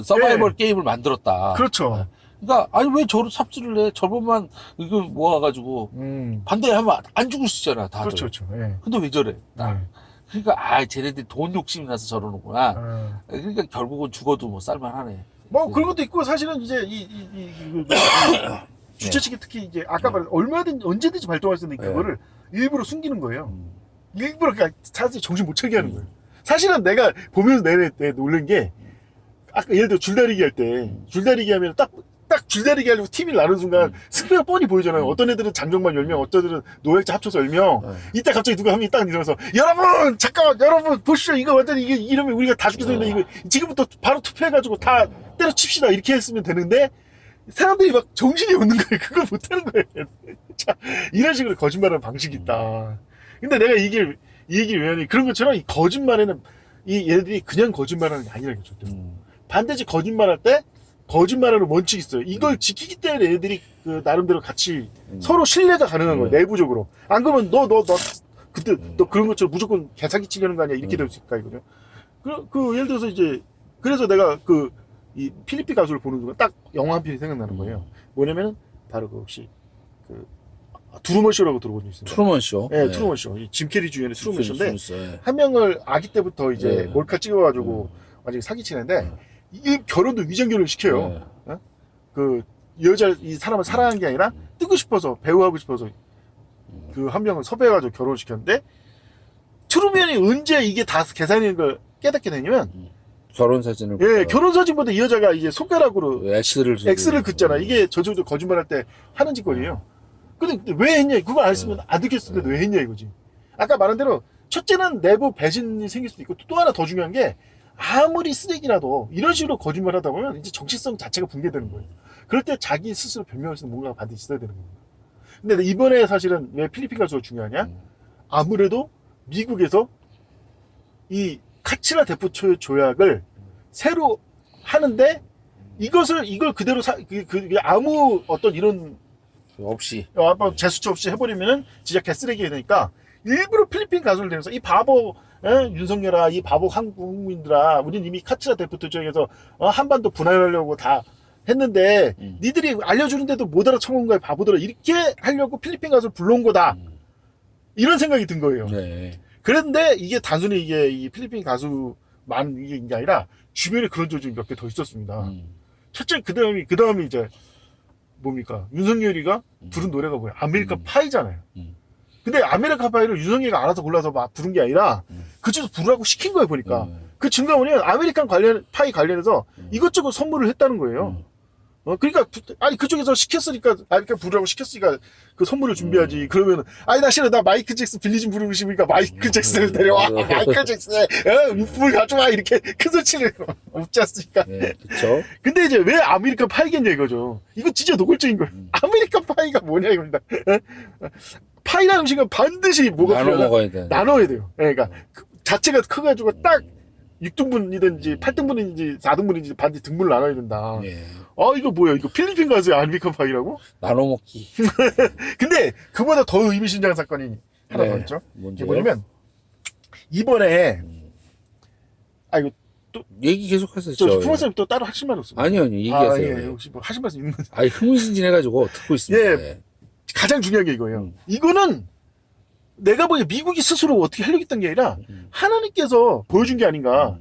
서바이벌 게임을 만들었다. 그렇죠. 그러니까 아니 왜 저를 삽질을 해? 저번만 이거 모아가지고 반대하면 안 죽을 수 있잖아. 다들. 그렇죠. 예. 근데 왜 저래? 그러니까 쟤네들이 돈 욕심이 나서 저러는구나. 그러니까 결국은 죽어도 뭐 쌀만하네. 뭐 그런 것도 있고 사실은 이제 주최 측이 특히 이제 아까 말한 언제든지 발동할 수 있는 그거를 일부러 숨기는 거예요. 일부러 그러니까 사실 정신 못 차리게 하는 거예요. 사실은 내가 보면서 내내 놀란 게 아까 예를 들어 줄다리기 할 때 줄다리기 하면 딱 줄다리기 하려고 팀이 나눈 순간 승리가 뻔히 보이잖아요. 어떤 애들은 장정만 10명, 어떤 애들은 노획자 합쳐서 10명. 이때 갑자기 누가 한 명이 딱 일어나서 여러분 잠깐만 여러분 보시죠 이거 완전히 이게 이러면 우리가 다 죽게 되는데 이거 지금부터 바로 투표해가지고 다 때려칩시다 이렇게 했으면 되는데 사람들이 막 정신이 없는 거예요. 그걸 못하는 거예요. 자, 이런 식으로 거짓말하는 방식이 있다. 근데 내가 이 얘기를 왜 하니 그런 것처럼 이 거짓말에는 이 얘들이 그냥 거짓말하는 게 아니라는 거죠. 반드시 거짓말할 때 거짓말하는 원칙이 있어요. 이걸 지키기 때문에 애들이 그 나름대로 같이 서로 신뢰가 가능한 거예요. 내부적으로. 안 그러면 그때 너 그런 것처럼 무조건 개사기 치려는 거 아니야? 이렇게 될 수 있을까 이거죠. 예를 들어서 이제 그래서 내가 이 필리핀 가수를 보는 순간 딱 영화 한 편이 생각나는 거예요. 뭐냐면은 바로 혹시 트루먼 쇼라고 들어본 적 있습니다. 트루먼 쇼. 네, 트루먼 쇼. 짐 캐리 주연의 트루먼 쇼인데 한 명을 아기 때부터 이제 몰카 찍어가지고 완전히 사기치는데 이 결혼도 위장 결혼을 시켜요. 그 이 사람을 사랑한 게 아니라 뜨고 싶어서 배우하고 싶어서 그 한 명을 섭외해가지고 결혼을 시켰는데 트루먼이 언제 이게 다 계산인 걸 깨닫게 되냐면 결혼 사진을 결혼 사진보다 이 여자가 이제 손가락으로 X를 긋잖아. 이게 저쪽도 거짓말할 때 하는 짓거리예요. 근데 왜 했냐? 그거 안 했으면 안 듣겠는데 왜 했냐 이거지. 아까 말한 대로 첫째는 내부 배신이 생길 수도 있고 또 하나 더 중요한 게 아무리 쓰레기라도 이런 식으로 거짓말 하다 보면 이제 정체성 자체가 붕괴되는 거예요. 그럴 때 자기 스스로 변명할 수 있는 뭔가가 반드시 있어야 되는 겁니다. 근데 이번에 사실은 왜 필리핀 가수가 중요하냐? 아무래도 미국에서 이 카츠라 대포 조약을 새로 하는데 이걸 그대로 아무 어떤 이런 없이 제스처 없이 해버리면은 진짜 개쓰레기가 되니까 일부러 필리핀 가수를 대면서 이 바보 윤석열아 이 바보 한국민들아 우린 이미 카츠라 대포 조약에서 한반도 분할하려고 다 했는데 니들이 알려주는데도 못 알아쳐먹은 거야 바보들아 이렇게 하려고 필리핀 가수를 불러온 거다 이런 생각이 든 거예요. 그런데 이게 단순히 이게 이 필리핀 가수만 이게 아니라 주변에 그런 조직이 몇 개 더 있었습니다. 첫째 그 다음이 이제 뭡니까 윤석열이가 부른 노래가 뭐야 아메리칸 파이잖아요. 근데 아메리칸 파이를 윤석열이가 알아서 골라서 막 부른 게 아니라 그쪽에서 부르라고 시킨 거예요 보니까. 그 증거물이 아메리칸 파이 관련해서 이것저것 선물을 했다는 거예요. 그러니까 아니 그쪽에서 시켰으니까 아메리칸 부르라고 시켰으니까 그 선물을 준비하지. 그러면 아니 나 싫어 나 마이클 잭슨 빌리 좀 부르고 싶으니까 마이클 잭슨을 데려와. 마이클 잭슨의 유품을 가져와 이렇게 큰 소치를 없지 않습니까? 네, 그렇죠. 근데 이제 왜 아메리칸 파이겠냐 이거죠. 이거 진짜 노골적인 거예요. 아메리칸 파이가 뭐냐 이겁니다. 파이라는 음식은 반드시 뭐가 나눠 필요하다? 먹어야 돼. 나눠야 돼요. 그러니까 자체가 커가지고 딱 6등분이든지 8등분인지 4등분인지 반드시 등분을 나눠야 된다. 예. 이거 뭐야? 이거 필리핀 가수의 아메리칸 파이라고? 나눠 먹기. 근데 그보다 더 의미심장한 사건이 하나 더 있죠. 이게 뭔지요? 뭐냐면 이번에 이거 얘기 계속하세요. 저 프로쌤 또 따로 하실 말 없어요? 아니요, 얘기하세요. 예, 혹시 뭐 하실 말씀 있는 거죠? 아니, 흥미진진해가지고 듣고 있습니다. 예. 가장 중요한 게 이거예요. 이거는 내가 보기에 미국이 스스로 어떻게 하려고 했던 게 아니라 하나님께서 보여준 게 아닌가.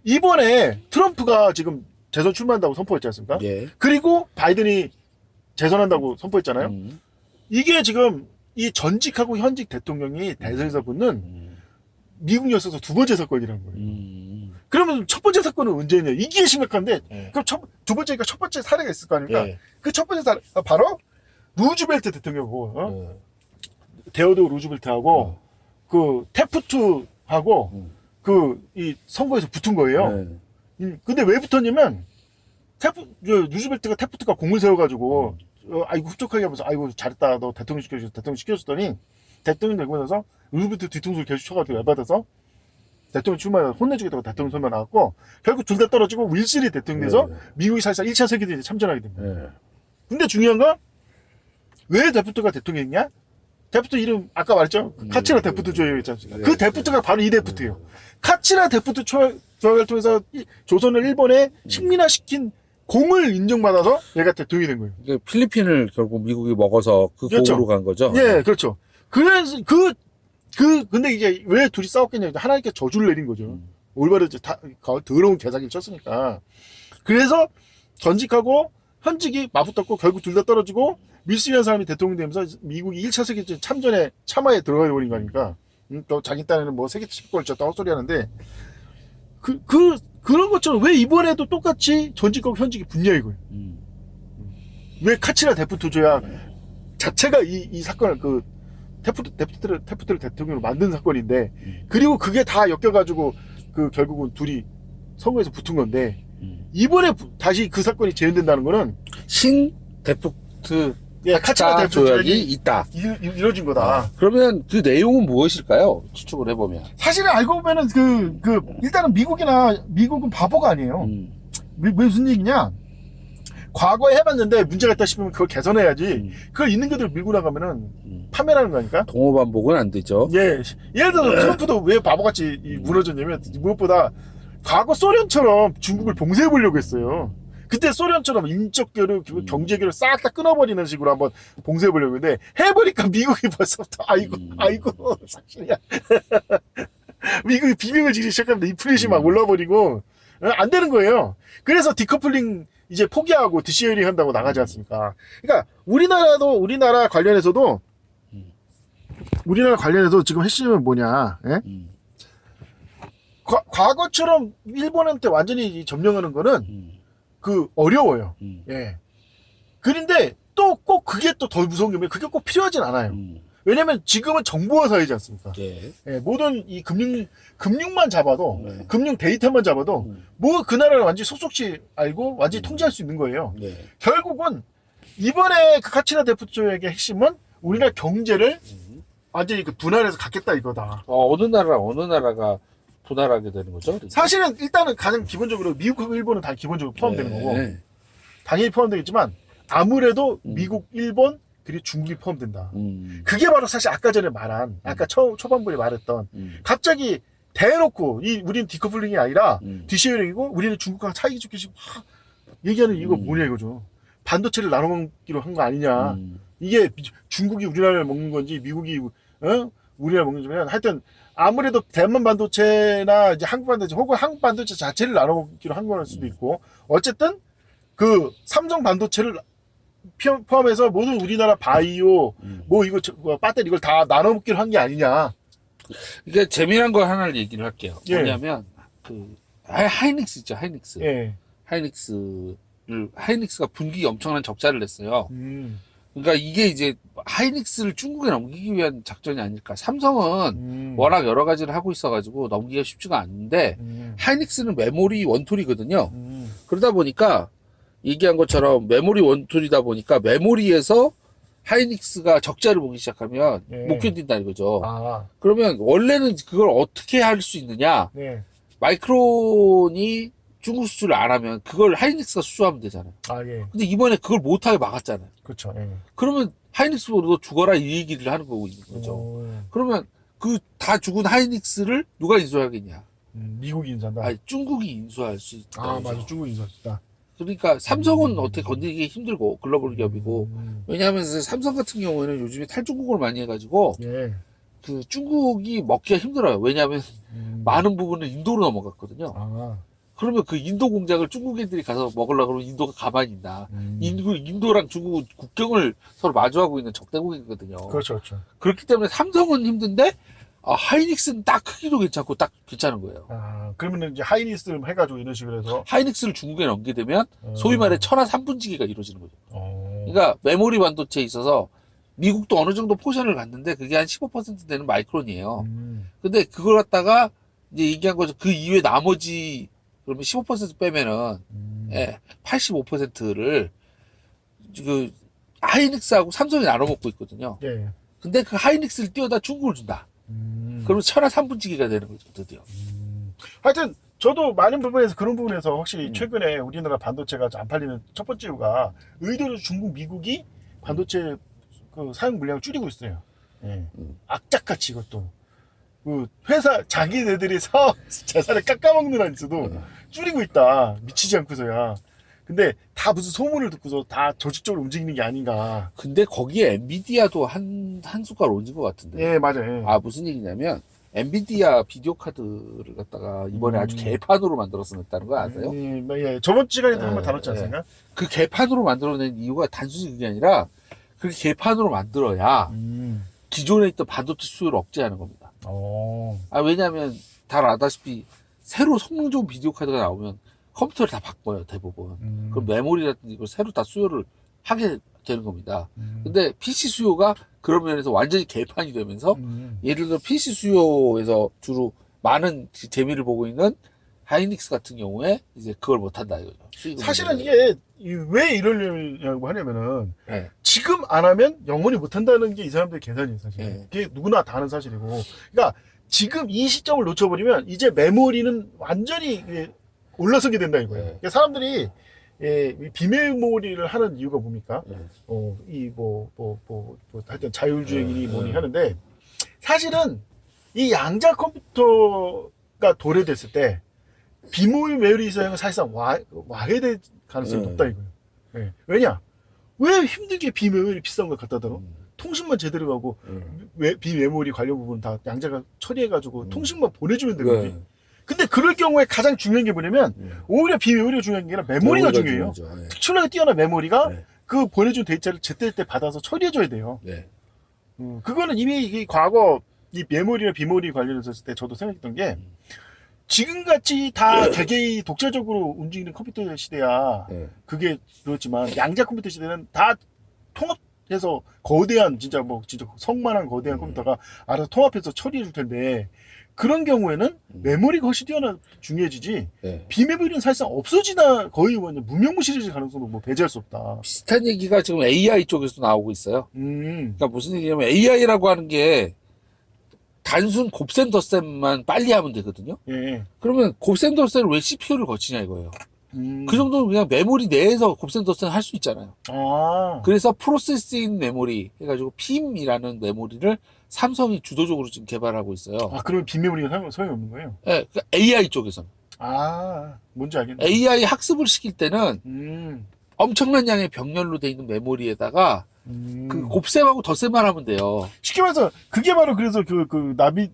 이번에 트럼프가 지금 재선 출마한다고 선포했지 않습니까? 예. 그리고 바이든이 재선한다고 선포했잖아요. 음. 이게 지금 이 전직하고 현직 대통령이 대선에서 붙는 미국 역사에서 두 번째 사건이라는 거예요. 그러면 첫 번째 사건은 언제냐? 이게 심각한데 그럼 두 번째니까 첫 번째 사례가 있을 거 아닙니까? 예. 그 첫 번째 사례 바로 루즈벨트 대통령이고 데오도 루즈벨트하고 그 태프트하고 그 이 선거에서 붙은 거예요. 근데 왜 붙었냐면 루즈벨트가 태프트가 공을 세워가지고 아이고 흡족하게 하면서 아이고 잘했다 너 대통령 시켜줬어 대통령 시켜줬더니 대통령 되고 나서 루즈벨트 뒤통수를 계속 쳐가지고 열받아서 대통령 출마해서 혼내주겠다고 대통령 선거 나왔고 결국 둘 다 떨어지고 윌슨이 대통령이 돼서 미국이 사실상 1차 세계대전에 참전하게 됩니다. 근데 중요한 건 왜 데프트가 대통령이냐? 데프트 이름 아까 말했죠? 카치라 데프트 조약이 있지 않습니까? 그 데프트가 바로 이 데프트예요. 카치라 데프트 조약을 통해서 조선을 일본에 식민화시킨 공을 인정받아서 얘가 대통령이 된 거예요. 이게 필리핀을 결국 미국이 먹어서 그 그렇죠. 공으로 간 거죠? 예, 그렇죠. 그래서 근데 이게 왜 둘이 싸웠겠냐? 하나님께 저주를 내린 거죠. 올바른 더러운 개사기를 쳤으니까. 그래서 전직하고 현직이 맞붙었고 결국 둘 다 떨어지고 밀슨이라는 사람이 대통령 되면서 미국이 1차 세계대전 참화에 들어가 버린 거니까. 또 자기 딴에는 뭐 세계 침공을 쳤다 헛소리 하는데 그런 것처럼 왜 이번에도 똑같이 전직하고 현직이 붙냐 이거예요. 왜 카치라 데프트 조약 자체가 이 사건을 테프트를 대통령으로 만든 사건인데 그리고 그게 다 엮여가지고 결국은 둘이 선거에서 붙은 건데 이번에 다시 그 사건이 재현된다는 거는 신 데프트 카치라 데프트 조약이 조약이 있다. 이루어진 거다. 그러면 그 내용은 무엇일까요? 추측을 해보면. 사실은 알고 보면은 일단은 미국은 바보가 아니에요. 무슨 얘기냐? 과거에 해봤는데 문제가 있다 싶으면 그걸 개선해야지. 그걸 있는 그대로 밀고 나가면은 파멸하는 거니까. 동호반복은 안 되죠. 예. 예를 들어서 트럼프도 왜 바보같이 무너졌냐면 무엇보다 과거 소련처럼 중국을 봉쇄해보려고 했어요. 그때 소련처럼 인적교류, 경제교류 싹 다 끊어버리는 식으로 한번 봉쇄해보려고 했는데 해보니까 미국이 벌써부터 아이고 사실이야. 미국이 비명을 지르기 시작하면 인플레이션이 막 올라버리고 안 되는 거예요. 그래서 디커플링 이제 포기하고 디시어링 한다고 나가지 않습니까? 그러니까 우리나라 관련해서도 지금 핵심은 뭐냐? 예? 과거처럼 일본한테 완전히 점령하는 거는 어려워요. 예. 그런데 또 꼭 그게 또 더 무서운 게 뭐냐면 그게 꼭 필요하진 않아요. 왜냐면 지금은 정보화 사회지 않습니까? 예. 예, 모든 이 금융만 잡아도, 금융 데이터만 잡아도, 뭐 그 나라를 완전히 속속히 알고 완전히 통제할 수 있는 거예요. 결국은 이번에 그 카치라 데프트 조약의 핵심은 우리나라 경제를 완전히 분할해서 갖겠다 이거다. 어느 나라가 분할하게 되는 거죠? 사실은 일단은 가장 기본적으로 미국하고 일본은 다 기본적으로 포함되는 거고 당연히 포함되겠지만 아무래도 미국, 일본 그리고 중국이 포함된다. 그게 바로 사실 아까 전에 말한 아까 초반부에 말했던 갑자기 대놓고 우리는 디커플링이 아니라 디쉐어링이고 우리는 중국과 사이좋게 막 얘기하는 이유가 뭐냐 이거죠. 반도체를 나눠 먹기로 한 거 아니냐. 이게 중국이 우리나라를 먹는 건지 미국이 우리나라 먹는 건지 하여튼 아무래도 대만 반도체나 이제 한국 반도체 혹은 한국 반도체 자체를 나눠 먹기로 한 거일 수도 있고 어쨌든 삼성 반도체를 포함해서 모든 우리나라 바이오 뭐 이거 배터리 이걸 다 나눠 먹기로 한 게 아니냐. 이게 재미난 거 하나를 얘기를 할게요. 예. 뭐냐면 하이닉스 있죠, 하이닉스. 예. 하이닉스 하이닉스가 분기 엄청난 적자를 냈어요. 그러니까 이게 이제 하이닉스를 중국에 넘기기 위한 작전이 아닐까. 삼성은 워낙 여러 가지를 하고 있어가지고 넘기기가 쉽지가 않은데 하이닉스는 메모리 원툴이거든요. 그러다 보니까 얘기한 것처럼 메모리 원툴이다 보니까 메모리에서 하이닉스가 적자를 보기 시작하면 예. 못 견딘다 이거죠. 아, 그러면 원래는 그걸 어떻게 할 수 있느냐? 네. 마이크론이 중국 수출을 안 하면 그걸 하이닉스가 수주하면 되잖아요. 아, 예. 근데 이번에 그걸 못하게 막았잖아요. 그렇죠. 예. 그러면 하이닉스도 죽어라 이 얘기를 하는 거고 있는 거죠. 그러면 그 다 죽은 하이닉스를 누가 인수하겠냐? 미국이 인수한다. 아니, 중국이 인수할 수 있다. 아, 맞아. 중국이 인수했다. 그러니까 삼성은 어떻게 건드리기 힘들고 글로벌 기업이고 왜냐하면 삼성 같은 경우에는 요즘에 탈중국을 많이 해가지고 예. 그 중국이 먹기가 힘들어요. 왜냐하면 많은 부분은 인도로 넘어갔거든요. 아, 그러면 그 인도 공장을 중국 애들이 가서 먹으려고 그러면 인도가 가만히 있나. 인도랑 중국 국경을 서로 마주하고 있는 적대국이거든요. 그렇죠, 그렇죠. 그렇기 때문에 삼성은 힘든데 하이닉스는 딱 크기도 괜찮고 딱 괜찮은 거예요. 아, 그러면은 이제 하이닉스를 해가지고 이런 식으로 해서. 하이닉스를 중국에 넘기게 되면 소위 말해 천하 삼분지기가 이루어지는 거죠. 그러니까 메모리 반도체에 있어서 미국도 어느 정도 포션을 갖는데 그게 한 15% 되는 마이크론이에요. 근데 그걸 갖다가 이제 얘기한 거죠. 그 이외 나머지 그러면 15% 빼면은 85%를 그 하이닉스하고 삼성이 나눠 먹고 있거든요. 예. 근데 그 하이닉스를 띄워다 중국을 준다. 그러면 천하 삼분지기가 되는 거죠, 드디어. 하여튼 저도 많은 부분에서 그런 부분에서 확실히 최근에 우리나라 반도체가 안 팔리는 첫 번째 이유가 의도로 중국, 미국이 반도체 그 사용 물량을 줄이고 있어요. 예. 악착같이 이것도. 그 회사 자기네들이 사업 재산을 깎아먹는 한서도 줄이고 있다. 미치지 않고서야. 근데 다 무슨 소문을 듣고서 다 조직적으로 움직이는 게 아닌가. 근데 거기에 엔비디아도 한 숟갈 얹은 것 같은데. 예, 맞아요. 예. 무슨 얘기냐면 엔비디아 비디오 카드를 갖다가 이번에 아주 개판으로 만들어서 냈다는 거 아세요? 예. 저번 시간에도 한번 다뤘지 않습니까? 그 개판으로 만들어낸 이유가 단순히 그게 아니라 그렇게 개판으로 만들어야 기존에 있던 반도체 수요를 억제하는 겁니다. 왜냐하면 다 아다시피 새로 성능 좋은 비디오 카드가 나오면 컴퓨터를 다 바꿔요, 대부분. 그럼 메모리라든지 이걸 새로 다 수요를 하게 되는 겁니다. 근데 PC 수요가 그런 면에서 완전히 개판이 되면서 예를 들어 PC 수요에서 주로 많은 재미를 보고 있는 하이닉스 같은 경우에 이제 그걸 못한다 이거죠. 사실은 이게 왜 이러려고 하냐면은 네. 지금 안 하면 영원히 못한다는 게 이 사람들의 계산이에요, 사실. 네. 그게 누구나 다 아는 사실이고. 그러니까 지금 이 시점을 놓쳐버리면 이제 메모리는 완전히 올라서게 된다 이거예요. 그러니까 사람들이 비메모리를 하는 이유가 뭡니까? 하여튼 자율주행이니 뭐니 하는데 사실은 이 양자 컴퓨터가 도래됐을 때 비메모리 사용은 사실상 와해될 가능성이 높다 이거예요. 예. 왜냐? 왜 힘들게 비메모리 비싼 걸 갖다 들어? 통신만 제대로 가고 비메모리 관련 부분 다 양자가 처리해가지고 통신만 보내주면 되거든요. 근데 그럴 경우에 가장 중요한 게 뭐냐면 오히려 비메모리가 중요한 게 아니라 메모리가 중요해요. 특출나게 뛰어난 메모리가 그 보내준 데이터를 제때제때 받아서 처리해줘야 돼요. 그거는 이미 이 과거 이 메모리나 비메모리 관련해서 했을 때 저도 생각했던 게 지금같이 다 개개인 독자적으로 움직이는 컴퓨터 시대야 그게 그렇지만 양자 컴퓨터 시대는 다 통합해서 거대한 진짜 성만한 거대한 컴퓨터가 알아서 통합해서 처리해 줄 텐데 그런 경우에는 메모리가 훨씬 중요해지지 비메모리는 사실상 없어지나 거의 무명무실해질 가능성도 배제할 수 없다. 비슷한 얘기가 지금 AI 쪽에서 나오고 있어요. 그러니까 무슨 얘기냐면 AI라고 하는 게 단순 곱셈 덧셈만 빨리 하면 되거든요. 그러면 곱셈 덧셈을 왜 CPU를 거치냐 이거예요. 그 정도는 그냥 메모리 내에서 곱셈 덧셈 할 수 있잖아요. 그래서 프로세싱 메모리 해가지고 PIM이라는 메모리를 삼성이 주도적으로 지금 개발하고 있어요. 그러면 빈메모리가 소용이 없는 거예요? 네, 그러니까 AI 쪽에서는. 뭔지 알겠네. AI 학습을 시킬 때는 엄청난 양의 병렬로 돼 있는 메모리에다가 그 곱셈하고 덧셈만 하면 돼요. 쉽게 말해서 그게 바로 그래서 나비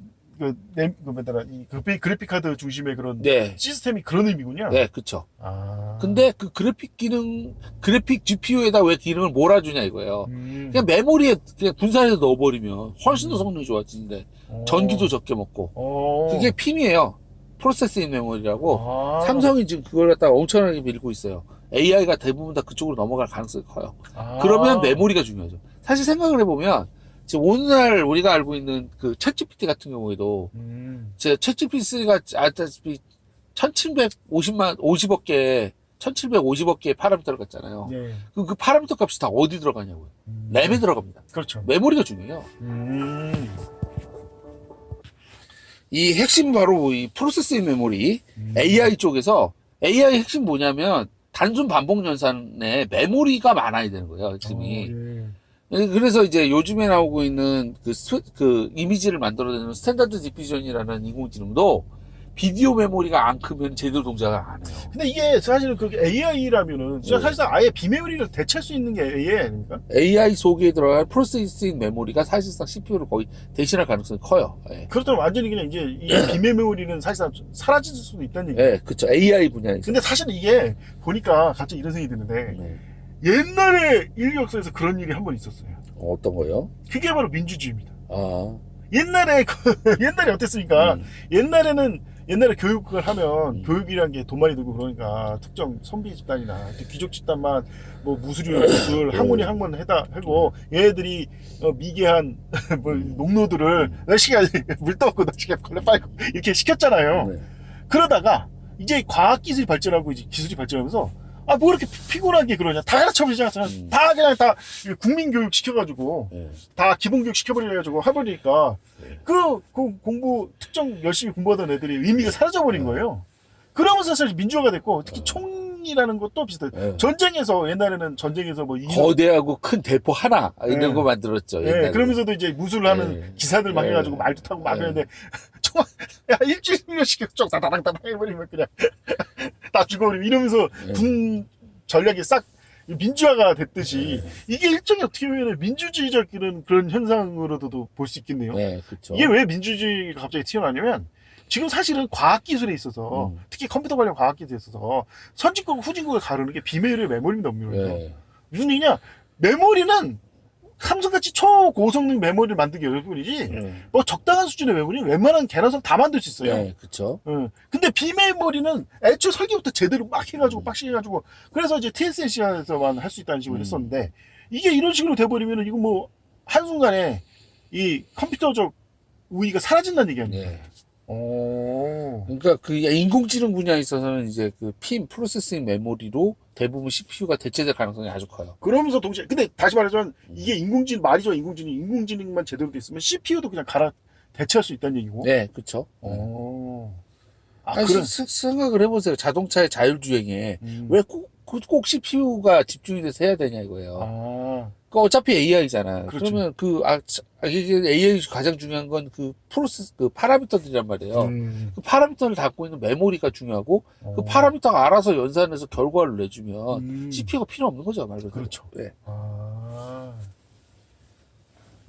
그래픽 카드 중심의 그런 시스템이 그런 의미군요. 네, 그렇죠. 근데 그 그래픽 GPU에다 왜 기능을 몰아주냐 이거예요. 그냥 메모리에 그냥 분산해서 넣어버리면 훨씬 더 성능이 좋아지는데 전기도 적게 먹고 그게 PIM이에요. 프로세싱 메모리라고 삼성이 지금 그걸 갖다가 엄청나게 밀고 있어요. AI가 대부분 다 그쪽으로 넘어갈 가능성이 커요. 아. 그러면 메모리가 중요하죠. 사실 생각을 해보면 지금 오늘날 우리가 알고 있는 그 챗GPT 같은 경우에도 제 챗GPT가 알다시피 50억 개의 파라미터를 갖잖아요. 네. 그 파라미터 값이 다 어디 들어가냐고요. 램에 들어갑니다. 그렇죠. 메모리가 중요해요. 음. 이 핵심 바로 이 프로세싱 메모리 AI 쪽에서 AI 핵심 뭐냐면 단순 반복 연산에 메모리가 많아야 되는 거예요. 핵심이. 예. 그래서 이제 요즘에 나오고 있는 그 이미지를 만들어내는 스탠다드 디퓨전이라는 인공지능도 비디오 메모리가 안 크면 제대로 동작을 안 해요. 근데 이게 사실은 그렇게 AI라면은 진짜 네. 사실상 아예 비메모리를 대체할 수 있는 게 AI 아닙니까? AI 속에 들어갈 프로세싱 메모리가 사실상 CPU를 거의 대신할 가능성이 커요. 예. 그렇다면 완전히 그냥 이제 이 비메모리는 사실상 사라질 수도 있다는 얘기예요. 예, 그쵸. AI 분야에서. 근데 사실 이게 보니까 갑자기 이런 생각이 드는데 네. 옛날에 인류 역사에서 그런 일이 한 번 있었어요. 어떤 거요? 그게 바로 민주주의입니다. 아. 옛날에 옛날에 어땠습니까? 음. 옛날에 교육을 하면 교육이란 게 돈 많이 들고 그러니까 특정 선비 집단이나 귀족 집단만 뭐 무술 학문 하고 얘네들이 미개한 뭐 농노들을 날씨가 물 떠갖고 날씨가 걸레 빨고 이렇게 시켰잖아요. 네. 그러다가 이제 과학기술이 발전하고 이제 기술이 발전하면서 뭐 이렇게 피곤하게 그러냐. 다 가르쳐버리잖아. 다 그냥 다 국민교육 시켜가지고, 네. 다 기본교육 시켜버려가지고 해버리니까, 네. 그 공부, 특정 열심히 공부하던 애들이 의미가 사라져버린 거예요. 그러면서 사실 민주화가 됐고, 특히 총이라는 것도 비슷해요. 네. 전쟁에서, 옛날에는 전쟁에서 뭐, 거대하고 큰 대포 하나, 이런 네. 거 만들었죠. 예, 옛날에. 그러면서도 이제 무술하는 네. 기사들 막 네. 해가지고 말도 타고 막 네. 하는데, 총, 야, 일주일씩씩 쪽 다다당다당 해버리면 그냥 다 죽어버리고 이러면서 네. 군 전략이 싹 민주화가 됐듯이 이게 일종의 어떻게 보면 민주주의적 그런 현상으로도 볼 수 있겠네요. 네, 그쵸. 이게 왜 민주주의가 갑자기 튀어나오냐면 지금 사실은 과학기술에 있어서 특히 컴퓨터 관련 과학기술에 있어서 선진국과 후진국을 가르는 게 비메모리 메모리입니다. 네. 무슨 얘기냐? 메모리는 삼성같이 초고성능 메모리를 만들기 어려울 뿐이지 뭐 적당한 수준의 메모리는 웬만한 개나성 다 만들 수 있어요. 네, 그쵸. 근데 비메모리는 애초에 설계부터 제대로 막 해가지고 빡시게 해가지고 그래서 이제 TSMC에서만 할 수 있다는 식으로 했었는데 이게 이런 식으로 돼버리면 이거 뭐 한순간에 이 컴퓨터적 우위가 사라진다는 얘기 아니에요? 네. 오. 그러니까 그 인공지능 분야에 있어서는 이제 그 프로세싱 메모리로 대부분 CPU가 대체될 가능성이 아주 커요. 그러면서 동시에 근데 다시 말하자면 이게 인공지능 말이죠. 인공지능만 제대로 돼 있으면 CPU도 그냥 대체할 수 있다는 얘기고. 네, 그쵸. 오. 아니, 생각을 해보세요. 자동차의 자율주행에 왜 꼭 CPU가 집중이 돼서 해야 되냐 이거예요. 그러니까 어차피 AI잖아. 그렇죠. 그러면 이게 AI 가장 중요한 건 그 파라미터들이란 말이에요. 그 파라미터를 갖고 있는 메모리가 중요하고 그 파라미터가 알아서 연산해서 결과를 내주면 CPU가 필요 없는 거죠, 말 그대로. 그렇죠. 네.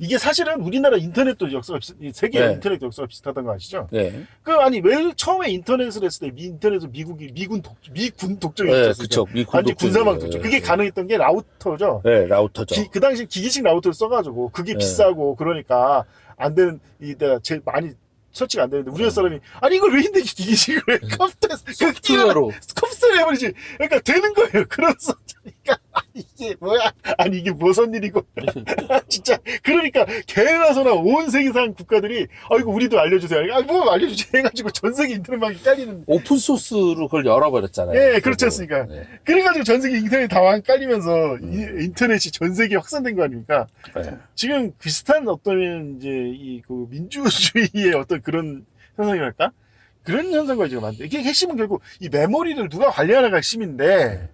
이게 사실은 우리나라 인터넷도 역사가 세계 네. 인터넷 역사가 비슷하다는 거 아시죠? 네. 아니 왜 처음에 인터넷을 했을 때 인터넷은 미군 독점이 네, 있었어요. 그쵸. 완전 군사망 독점. 그게 가능했던 게 라우터죠. 네, 라우터죠. 그 당시 기기식 라우터를 써가지고 그게 네. 비싸고 그러니까 안 되는 내가 제일 많이 설치가 안 되는데 우리나라 사람이 아니 이걸 왜 힘들게 기기식으로 해? 소프트웨어로. 컴퓨터로 해버리지. 그러니까 되는 거예요. 그래서 그러니까 이게 뭐야? 아니 이게 무슨 일이고? 진짜 그러니까 개나소나 온 세계상 국가들이 이거 우리도 알려주세요. 뭐 알려주지 해가지고 전 세계 인터넷망이 깔리는. 오픈 소스로 그걸 열어버렸잖아요. 네, 그렇지 않습니까? 네. 그래가지고 전 세계 인터넷 다 깔리면서 인터넷이 전 세계에 확산된 거 아닙니까? 네. 지금 비슷한 어떤 이제 그 민주주의의 어떤 그런 현상이랄까? 그런 현상과 지금 만든. 이게 핵심은 결국 이 메모리를 누가 관리하는가 핵심인데,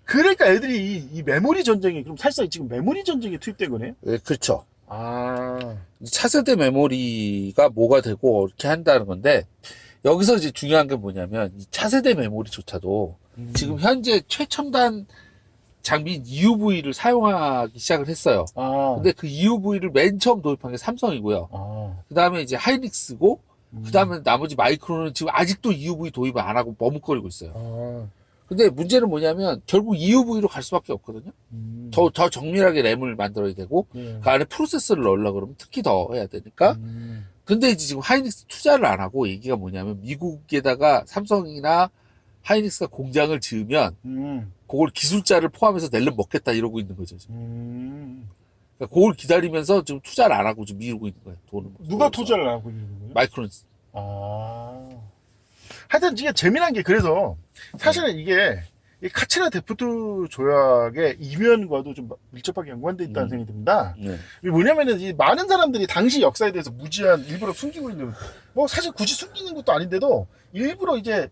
그러니까 애들이 이 메모리 전쟁이, 그럼 사실상 지금 메모리 전쟁에 투입된 거네요? 네, 그렇죠. 아. 차세대 메모리가 뭐가 되고 이렇게 한다는 건데, 여기서 이제 중요한 게 뭐냐면, 이 차세대 메모리조차도 지금 현재 최첨단 장비인 EUV를 사용하기 시작을 했어요. 근데 그 EUV를 맨 처음 도입한 게 삼성이고요. 그 다음에 이제 하이닉스고, 그 다음에 나머지 마이크론은 지금 아직도 EUV 도입을 안 하고 머뭇거리고 있어요. 근데 문제는 뭐냐면, 결국 EUV로 갈 수밖에 없거든요. 더 정밀하게 램을 만들어야 되고, 그 안에 프로세서를 넣으려고 그러면 특히 더 해야 되니까. 근데 이제 지금 하이닉스 투자를 안 하고 얘기가 뭐냐면, 미국에다가 삼성이나 하이닉스가 공장을 지으면 그걸 기술자를 포함해서 낼름 먹겠다 이러고 있는 거죠. 지금. 그러니까 그걸 기다리면서 지금 투자를 안 하고 좀 미루고 있는 거예요. 돈을. 누가 투자를 안 하고 있는 거예요? 마이크론스. 하여튼 이게 재미난 게 그래서 사실은 이게 이 카츠라 데프트 조약의 이면과도 좀 밀접하게 연관돼 있다는 생각이 듭니다. 네. 이게 뭐냐면은 이 많은 사람들이 당시 역사에 대해서 무지한 일부러 숨기고 있는, 뭐 사실 굳이 숨기는 것도 아닌데도 일부러 이제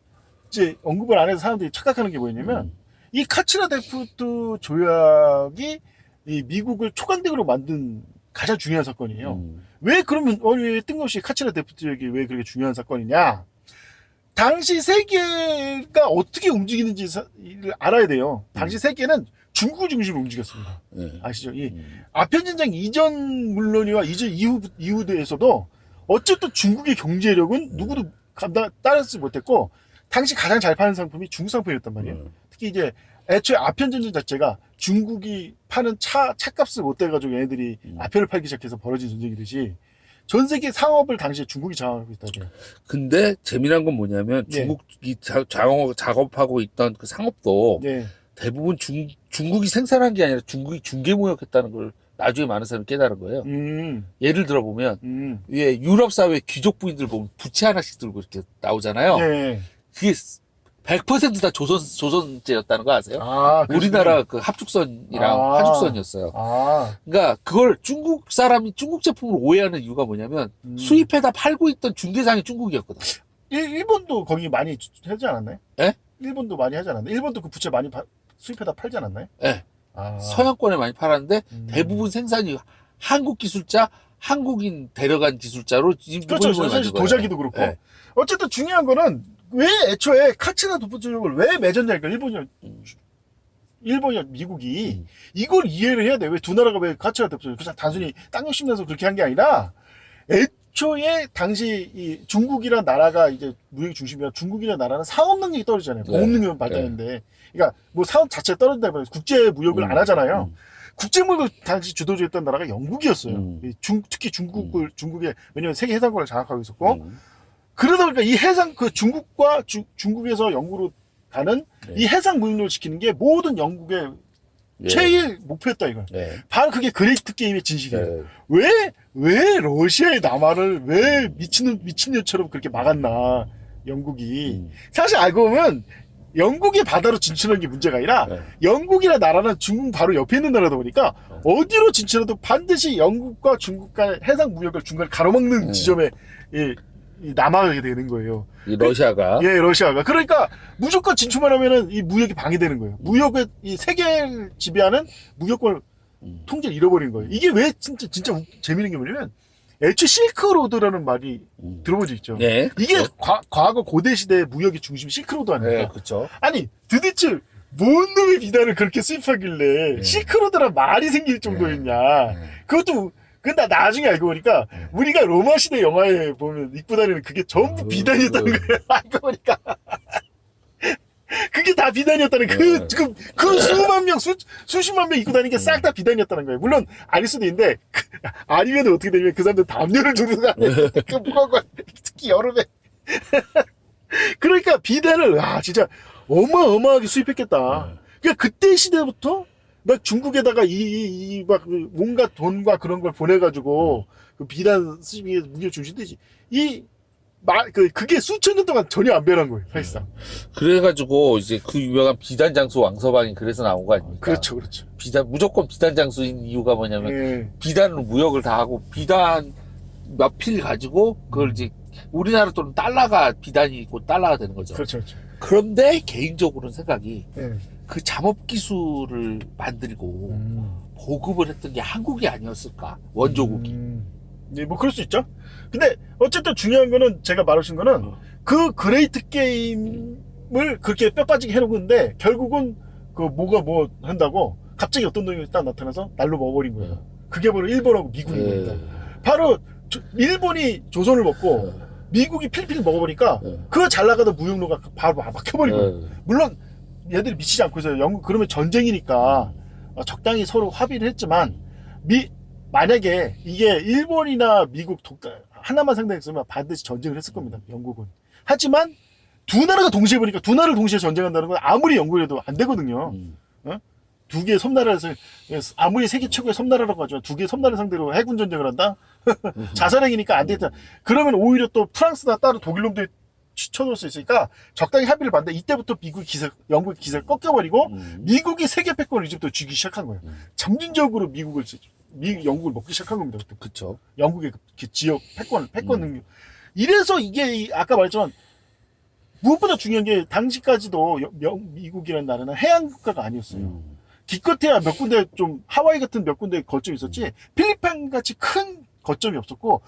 언급을 안 해서 사람들이 착각하는 게 뭐였냐면 이 카츠라 데프트 조약이 이 미국을 초강대국으로 만든 가장 중요한 사건이에요. 왜 그러면 왜 뜬금없이 카츠라 데프트 조약이 왜 그렇게 중요한 사건이냐? 당시 세계가 어떻게 움직이는지 알아야 돼요. 당시 세계는 중국 중심으로 움직였습니다. 아시죠? 이 아편전쟁 이전 물론이와 이전 이후에서도 어쨌든 중국의 경제력은 누구도 따라쓰지 못했고, 당시 가장 잘 파는 상품이 중국 상품이었단 말이에요. 특히 이제 애초에 아편전쟁 자체가 중국이 파는 차값을 못 대가지고 얘네들이 아편을 팔기 시작해서 벌어진 전쟁이듯이 전 세계 상업을 당시에 중국이 장악하고 있다고요. 근데 재미난 건 뭐냐면 중국이 작업하고 있던 그 상업도 대부분 중국이 생산한 게 아니라 중국이 중개무역했다는 걸 나중에 많은 사람이 깨달은 거예요. 예를 들어 보면 왜 유럽 사회 귀족 부인들 보면 부채 하나씩 들고 이렇게 나오잖아요. 그게 100% 다 조선제였다는 거 아세요? 우리나라 그 합죽선이랑 하죽선이었어요. 그러니까 그걸 중국 사람이 중국 제품을 오해하는 이유가 뭐냐면 수입해다 팔고 있던 중개상이 중국이었거든. 일본도 거기 많이 하지 않았나요? 예? 일본도 많이 하지 않았나요? 일본도 그 부채 많이 수입해다 팔지 않았나요? 예. 서양권에 많이 팔았는데 대부분 생산이 한국 기술자, 한국인 데려간 기술자로 지금 그렇죠. 사실 도자기도 그렇고. 어쨌든 중요한 거는 왜 애초에 카츠라 데프트 조약을 왜 맺었냐니까 일본이나 미국이 이걸 이해를 해야 돼. 왜 두 나라가 왜 카츠라 데프트 조약 그냥 단순히 땅 욕심 내서 그렇게 한 게 아니라 애초에 당시 이 중국이라는 나라가 이제 무역 중심이라 중국이라는 나라는 사업 능력이 떨어지잖아요. 공업 능력은 발달했는데, 그러니까 뭐 사업 자체가 떨어진다 보면 국제 무역을 안 하잖아요. 국제 무역을 당시 주도주했던 나라가 영국이었어요. 특히 중국의 왜냐면 세계 해상권을 장악하고 있었고. 그러다 보니까 이 해상, 중국과 중국에서 영국으로 가는 이 해상 무역로를 지키는 게 모든 영국의 최일 목표였다, 이걸. 바로 그게 그레이트 게임의 진실이에요. 왜 러시아의 남하를 왜 미친년처럼 그렇게 막았나, 영국이. 사실 알고 보면 영국의 바다로 진출하는 게 문제가 아니라 영국이라 나라는 중국 바로 옆에 있는 나라다 보니까 어디로 진출해도 반드시 영국과 중국 간의 해상 무역을 중간에 가로막는 지점에 남아가게 되는 거예요. 이 러시아가. 러시아가. 그러니까 무조건 진출만 하면은 이 무역이 방해되는 거예요. 무역의 이 세계를 지배하는 무역권을 통제를 잃어버리는 거예요. 이게 왜 진짜 재밌는 게 뭐냐면 애초에 실크로드라는 말이 들어본 적 있죠. 이게 과거 고대 시대의 무역의 중심이 실크로드 아닙니까? 그렇죠. 아니 도대체 뭔 놈의 비단을 그렇게 수입하길래 실크로드란 말이 생길 정도였냐. 그것도 근데 나중에 알고 보니까 우리가 로마 시대 영화에 보면 입고 다니는 그게 전부 비단이었다는 거예요. 알고 보니까 그게 다 비단이었다는 그 수만 명 수십만 명 입고 다니는 게 싹 다 비단이었다는 거예요. 물론 아닐 수도 있는데 아니면 어떻게 되냐면 그 사람들 담요를 두는 거 아니에요. 그 무거운 특히 여름에 그러니까 비단을 진짜 어마어마하게 수입했겠다. 그러니까 그때 시대부터 막 중국에다가 막 뭔가 돈과 그런 걸 보내가지고 그 비단 수입이 무역 중심되지. 그게 수천 년 동안 전혀 안 변한 거예요, 사실상. 그래가지고 이제 그 유명한 비단 장수 왕서방이 그래서 나온 거 아닙니까? 그렇죠. 무조건 비단 장수인 이유가 뭐냐면 비단으로 무역을 다 하고 비단 몇 필 가지고 그걸 이제 우리나라 돈은 달러가 비단이 있고 달러가 되는 거죠. 그렇죠. 그런데 개인적으로는 생각이 그 잠업 기술을 만들고 보급을 했던 게 한국이 아니었을까? 원조국이. 뭐 그럴 수 있죠. 근데 어쨌든 중요한 거는 제가 말하신 거는 그 그레이트 게임을 그렇게 뼈 빠지게 해놓고 있는데 결국은 그 뭐가 뭐 한다고 갑자기 어떤 놈이 딱 나타나서 날로 먹어버린 거예요. 그게 바로 일본하고 미국인 겁니다. 바로 일본이 조선을 먹고 미국이 필리핀을 먹어보니까 그 잘 나가던 무역로가 바로 막혀버린 거예요. 물론 얘들이 미치지 않고 있어요. 영국 그러면 전쟁이니까 적당히 서로 합의를 했지만 만약에 이게 일본이나 미국 하나만 상대했으면 반드시 전쟁을 했을 겁니다. 영국은. 하지만 두 나라가 동시에 보니까 두 나라를 동시에 전쟁한다는 건 아무리 연구를 해도 안 되거든요. 두 개의 섬나라에서 아무리 세계 최고의 섬나라라고 하지만 두 개의 섬나라 상대로 해군 전쟁을 한다? 자살행위니까 안 되겠다. 그러면 오히려 또 프랑스나 따로 독일 놈들이 쳐놓을 수 있으니까 적당히 합의를 봤는데 이때부터 영국 기세를 꺾여버리고 미국이 세계 패권을 이제부터 쥐기 시작한 거예요. 점진적으로 영국을 먹기 시작한 겁니다. 그때. 그쵸. 영국의 그 지역 패권 능력. 이래서 이게 아까 말했지만 무엇보다 중요한 게 당시까지도 미국이라는 나라는 해양 국가가 아니었어요. 기껏해야 몇 군데 좀 하와이 같은 몇 군데 거점이 있었지 필리핀 같이 큰 거점이 없었고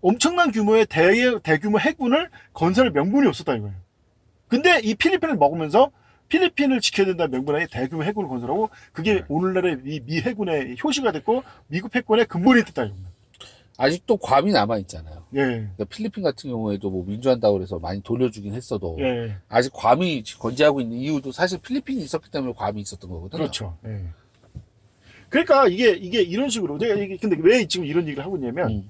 엄청난 규모의 대규모 해군을 건설할 명분이 없었다 이거예요. 근데 이 필리핀을 먹으면서 필리핀을 지켜야 된다는 명분하에 대규모 해군을 건설하고 그게 오늘날의 미 해군의 효시가 됐고 미국 패권의 근본이 됐다 이겁니다. 아직도 괌이 남아있잖아요. 예. 그러니까 필리핀 같은 경우에도 뭐 민주한다고 그래서 많이 돌려주긴 했어도 예. 아직 괌이 건재하고 있는 이유도 사실 필리핀이 있었기 때문에 괌이 있었던 거거든요. 그렇죠. 예. 그러니까 이게 이런 식으로 내가 근데 왜 지금 이런 얘기를 하고 있냐면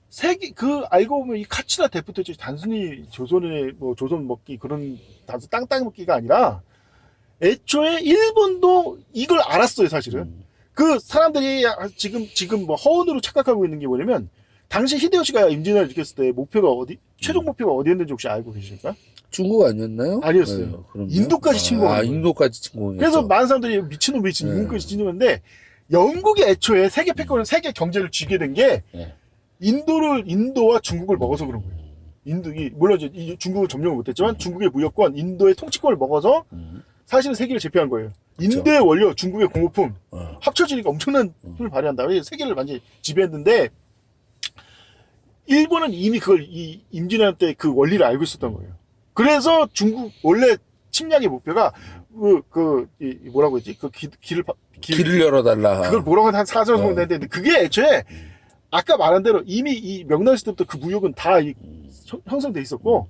세계 알고 보면 이 카츠라 데프트지 단순히 조선의 뭐 조선 먹기 그런 단순 땅 먹기가 아니라 애초에 일본도 이걸 알았어요 사실은. 그 사람들이 지금 뭐 허언으로 착각하고 있는 게 뭐냐면 당시 히데요시가 임진왜란을 일으켰을 때 목표가 최종 목표가 어디였는지 혹시 알고 계십니까? 중국 아니었나요? 아니었어요. 네, 인도까지 침공한 거예요. 인도까지 침공했죠. 그래서 많은 사람들이 미친놈이 지금 인도까지 침공했는데 영국이 애초에 세계 패권을 세계 경제를 쥐게 된 게 인도와 중국을 먹어서 그런 거예요. 물론 이제 중국을 점령을 못했지만 중국의 무역권, 인도의 통치권을 먹어서 사실은 세계를 제패한 거예요. 인도의 원료, 중국의 공업품 합쳐지니까 엄청난 힘을 발휘한다. 세계를 완전히 지배했는데 일본은 이미 그걸 이 임진왜란 때 그 원리를 알고 있었던 거예요. 그래서 중국 원래 침략의 목표가 뭐라고 했지? 길을 열어달라. 그걸 뭐라고 한 4절 정도 했는데 그게 애초에 아까 말한 대로 이미 이 명나라 때부터 그 무역은 다 형성돼 있었고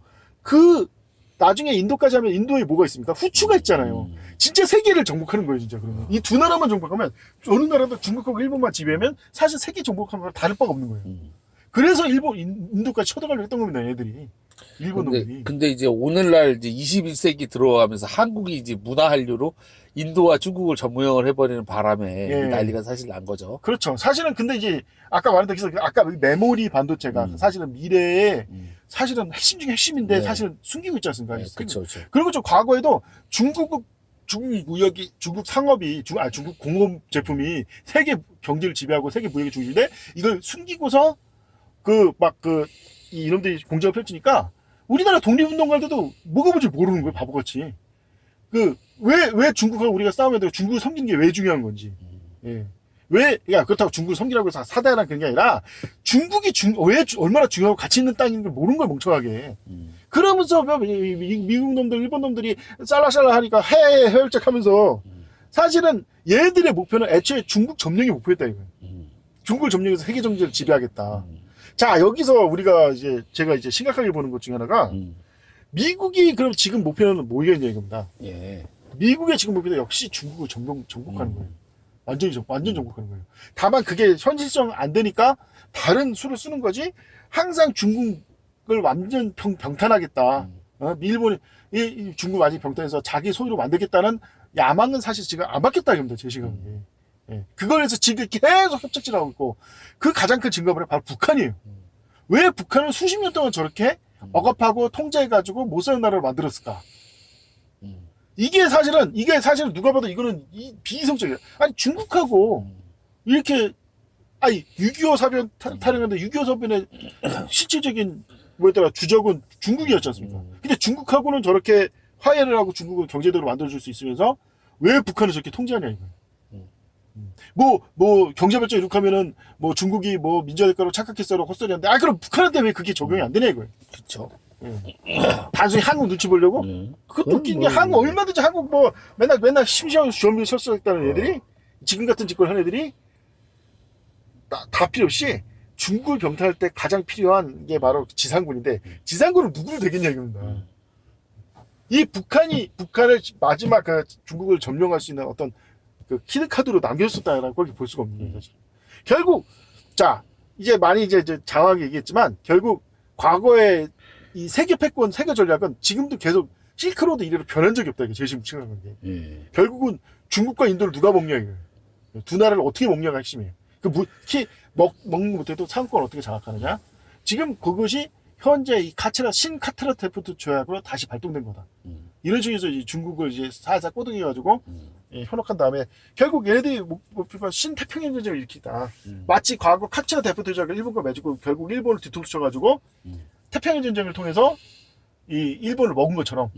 나중에 인도까지 하면 인도에 뭐가 있습니까? 후추가 있잖아요. 진짜 세계를 정복하는 거예요, 진짜. 그러면 이 두 나라만 정복하면 어느 나라도 중국하고 일본만 지배하면 사실 세계 정복하는 거랑 다를 바가 없는 거예요. 그래서 인도까지 쳐들어가려고 했던 겁니다, 얘들이. 일본 놈들이. 근데 이제 오늘날 이제 21세기 들어가면서 한국이 이제 문화 한류로 인도와 중국을 전무형을 해버리는 바람에 이 난리가 사실 난 거죠. 그렇죠. 사실은 근데 이제 아까 말했던 아까 메모리 반도체가 사실은 미래의 사실은 핵심 중에 핵심인데 사실은 숨기고 있지 않습니까? 그렇죠. 그리고 좀 과거에도 중국 상업이 중국 공업 제품이 세계 경제를 지배하고 세계 무역의 중심인데 이걸 숨기고서 이놈들이 공작을 펼치니까 우리나라 독립운동가 때도 뭐가 뭔지 모르는 거예요, 바보같이. 왜 중국하고 우리가 싸우면 되고 중국을 섬기는 게 왜 중요한 건지. 그렇다고 중국을 섬기라고 해서 사대하라는 그런 게 아니라 중국이 왜 얼마나 중요하고 가치 있는 땅인 걸 모르는 거야, 멍청하게. 그러면서 미국 놈들, 일본 놈들이 쌀라쌀라 하니까 해열짝 하면서 사실은 얘들의 목표는 애초에 중국 점령이 목표였다, 이거예요. 중국을 점령해서 세계 정치를 지배하겠다. 자, 여기서 제가 이제 심각하게 보는 것 중에 하나가 미국이 그럼 지금 목표는 뭐겠냐 이겁니다. 미국의 지금 목표는 역시 중국을 정복하는 거예요. 완전 정복하는 거예요. 다만 그게 현실성 안 되니까 다른 수를 쓰는 거지. 항상 중국을 완전 병탄하겠다. 일본이 중국 완전 병탄해서 자기 소유로 만들겠다는 야망은 사실 지금 안 받겠다 이겁니다. 제 시각에. 그걸 해서 지금 계속 협착질하고 있고 그 가장 큰 증거가 바로 북한이에요. 왜 북한을 수십 년 동안 저렇게 억압하고 통제해가지고 못 사는 나라를 만들었을까? 이게 사실은 누가 봐도 이거는 비이성적이야. 아니 중국하고 이렇게 6.25 사변 타령하는데 6.25 사변의 실질적인 주적은 중국이었지 않습니까? 근데 중국하고는 저렇게 화해를 하고 중국을 경제적으로 만들어줄 수 있으면서 왜 북한을 저렇게 통제하냐 이거예요. 경제 발전 이렇게 하면은 중국이 민주화 대가로 착각했어라고 헛소리하는데 그럼 북한한테 왜 그게 적용이 안 되냐 이거예요. 그쵸. 단순히 한국 눈치 보려고? 그것도 웃긴 게 한국 얼마든지 한국 맨날 심시하게 주엄을 설득했다는 애들이 지금 같은 짓걸 한 애들이 다 필요 없이 중국을 병탈할 때 가장 필요한 게 바로 지상군인데 지상군은 누구를 되겠냐 이겁니다. 이 북한을 마지막 중국을 점령할 수 있는 어떤 키드카드로 남겼었다라고 볼 수가 없는 거예요. 사실. 결국 이제 많이 이제 장황하게 얘기했지만 결국 과거에 이 세계 패권, 세계 전략은 지금도 계속 실크로드 이래로 변한 적이 없다. 이게 제일 지금 중요한 게. 예. 결국은 중국과 인도를 누가 먹냐 이거예요. 두 나라를 어떻게 먹냐가 핵심이에요. 특히 먹는 못해도 상권을 어떻게 장악하느냐. 지금 그것이 현재 이 신카트라 데프트 조약으로 다시 발동된 거다. 이런 식에서 이 중국을 이제 살살 꼬드겨가지고 현혹한 다음에 결국 얘네들이 목표가 신태평양 전쟁을 일으키다. 마치 과거 카츠라 데프트 조약을 일본과 맺고 결국 일본을 뒤통수 쳐가지고 태평양 전쟁을 통해서 이 일본을 먹은 것처럼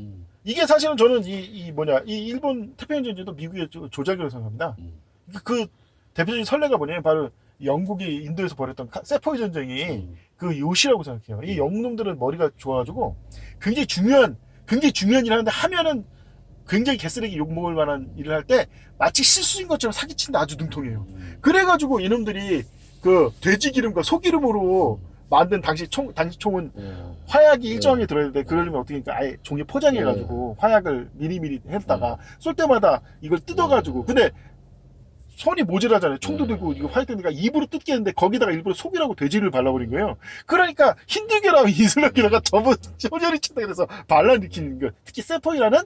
이게 사실은 저는 이 일본 태평양 전쟁도 미국의 조작이라고 생각합니다. 그 대표적인 선례가 뭐냐면 바로 영국이 인도에서 벌였던 세포이 전쟁이 그 요시라고 생각해요. 이 영웅놈들은 머리가 좋아가지고 굉장히 중요한 일을 하는데 하면은 굉장히 개쓰레기 욕먹을 만한 일을 할 때 마치 실수인 것처럼 사기친다 아주 능통해요. 그래가지고 이놈들이 그 돼지 기름과 소기름으로 만든 당시 총은 화약이 일정하게 들어야 되는데 그러려면 어떻게 하니까 아예 종이에 포장해가지고 화약을 미리미리 했다가 쏠 때마다 이걸 뜯어가지고 근데 손이 모자라잖아요. 총도 들고 이거 화약 되니까 입으로 뜯겠는데 거기다가 일부러 속이라고 돼지를 발라버린 거예요. 그러니까 힌두교랑 이슬람교가 저절이 친다 그래서 반란일으키는 거. 특히 세포이라는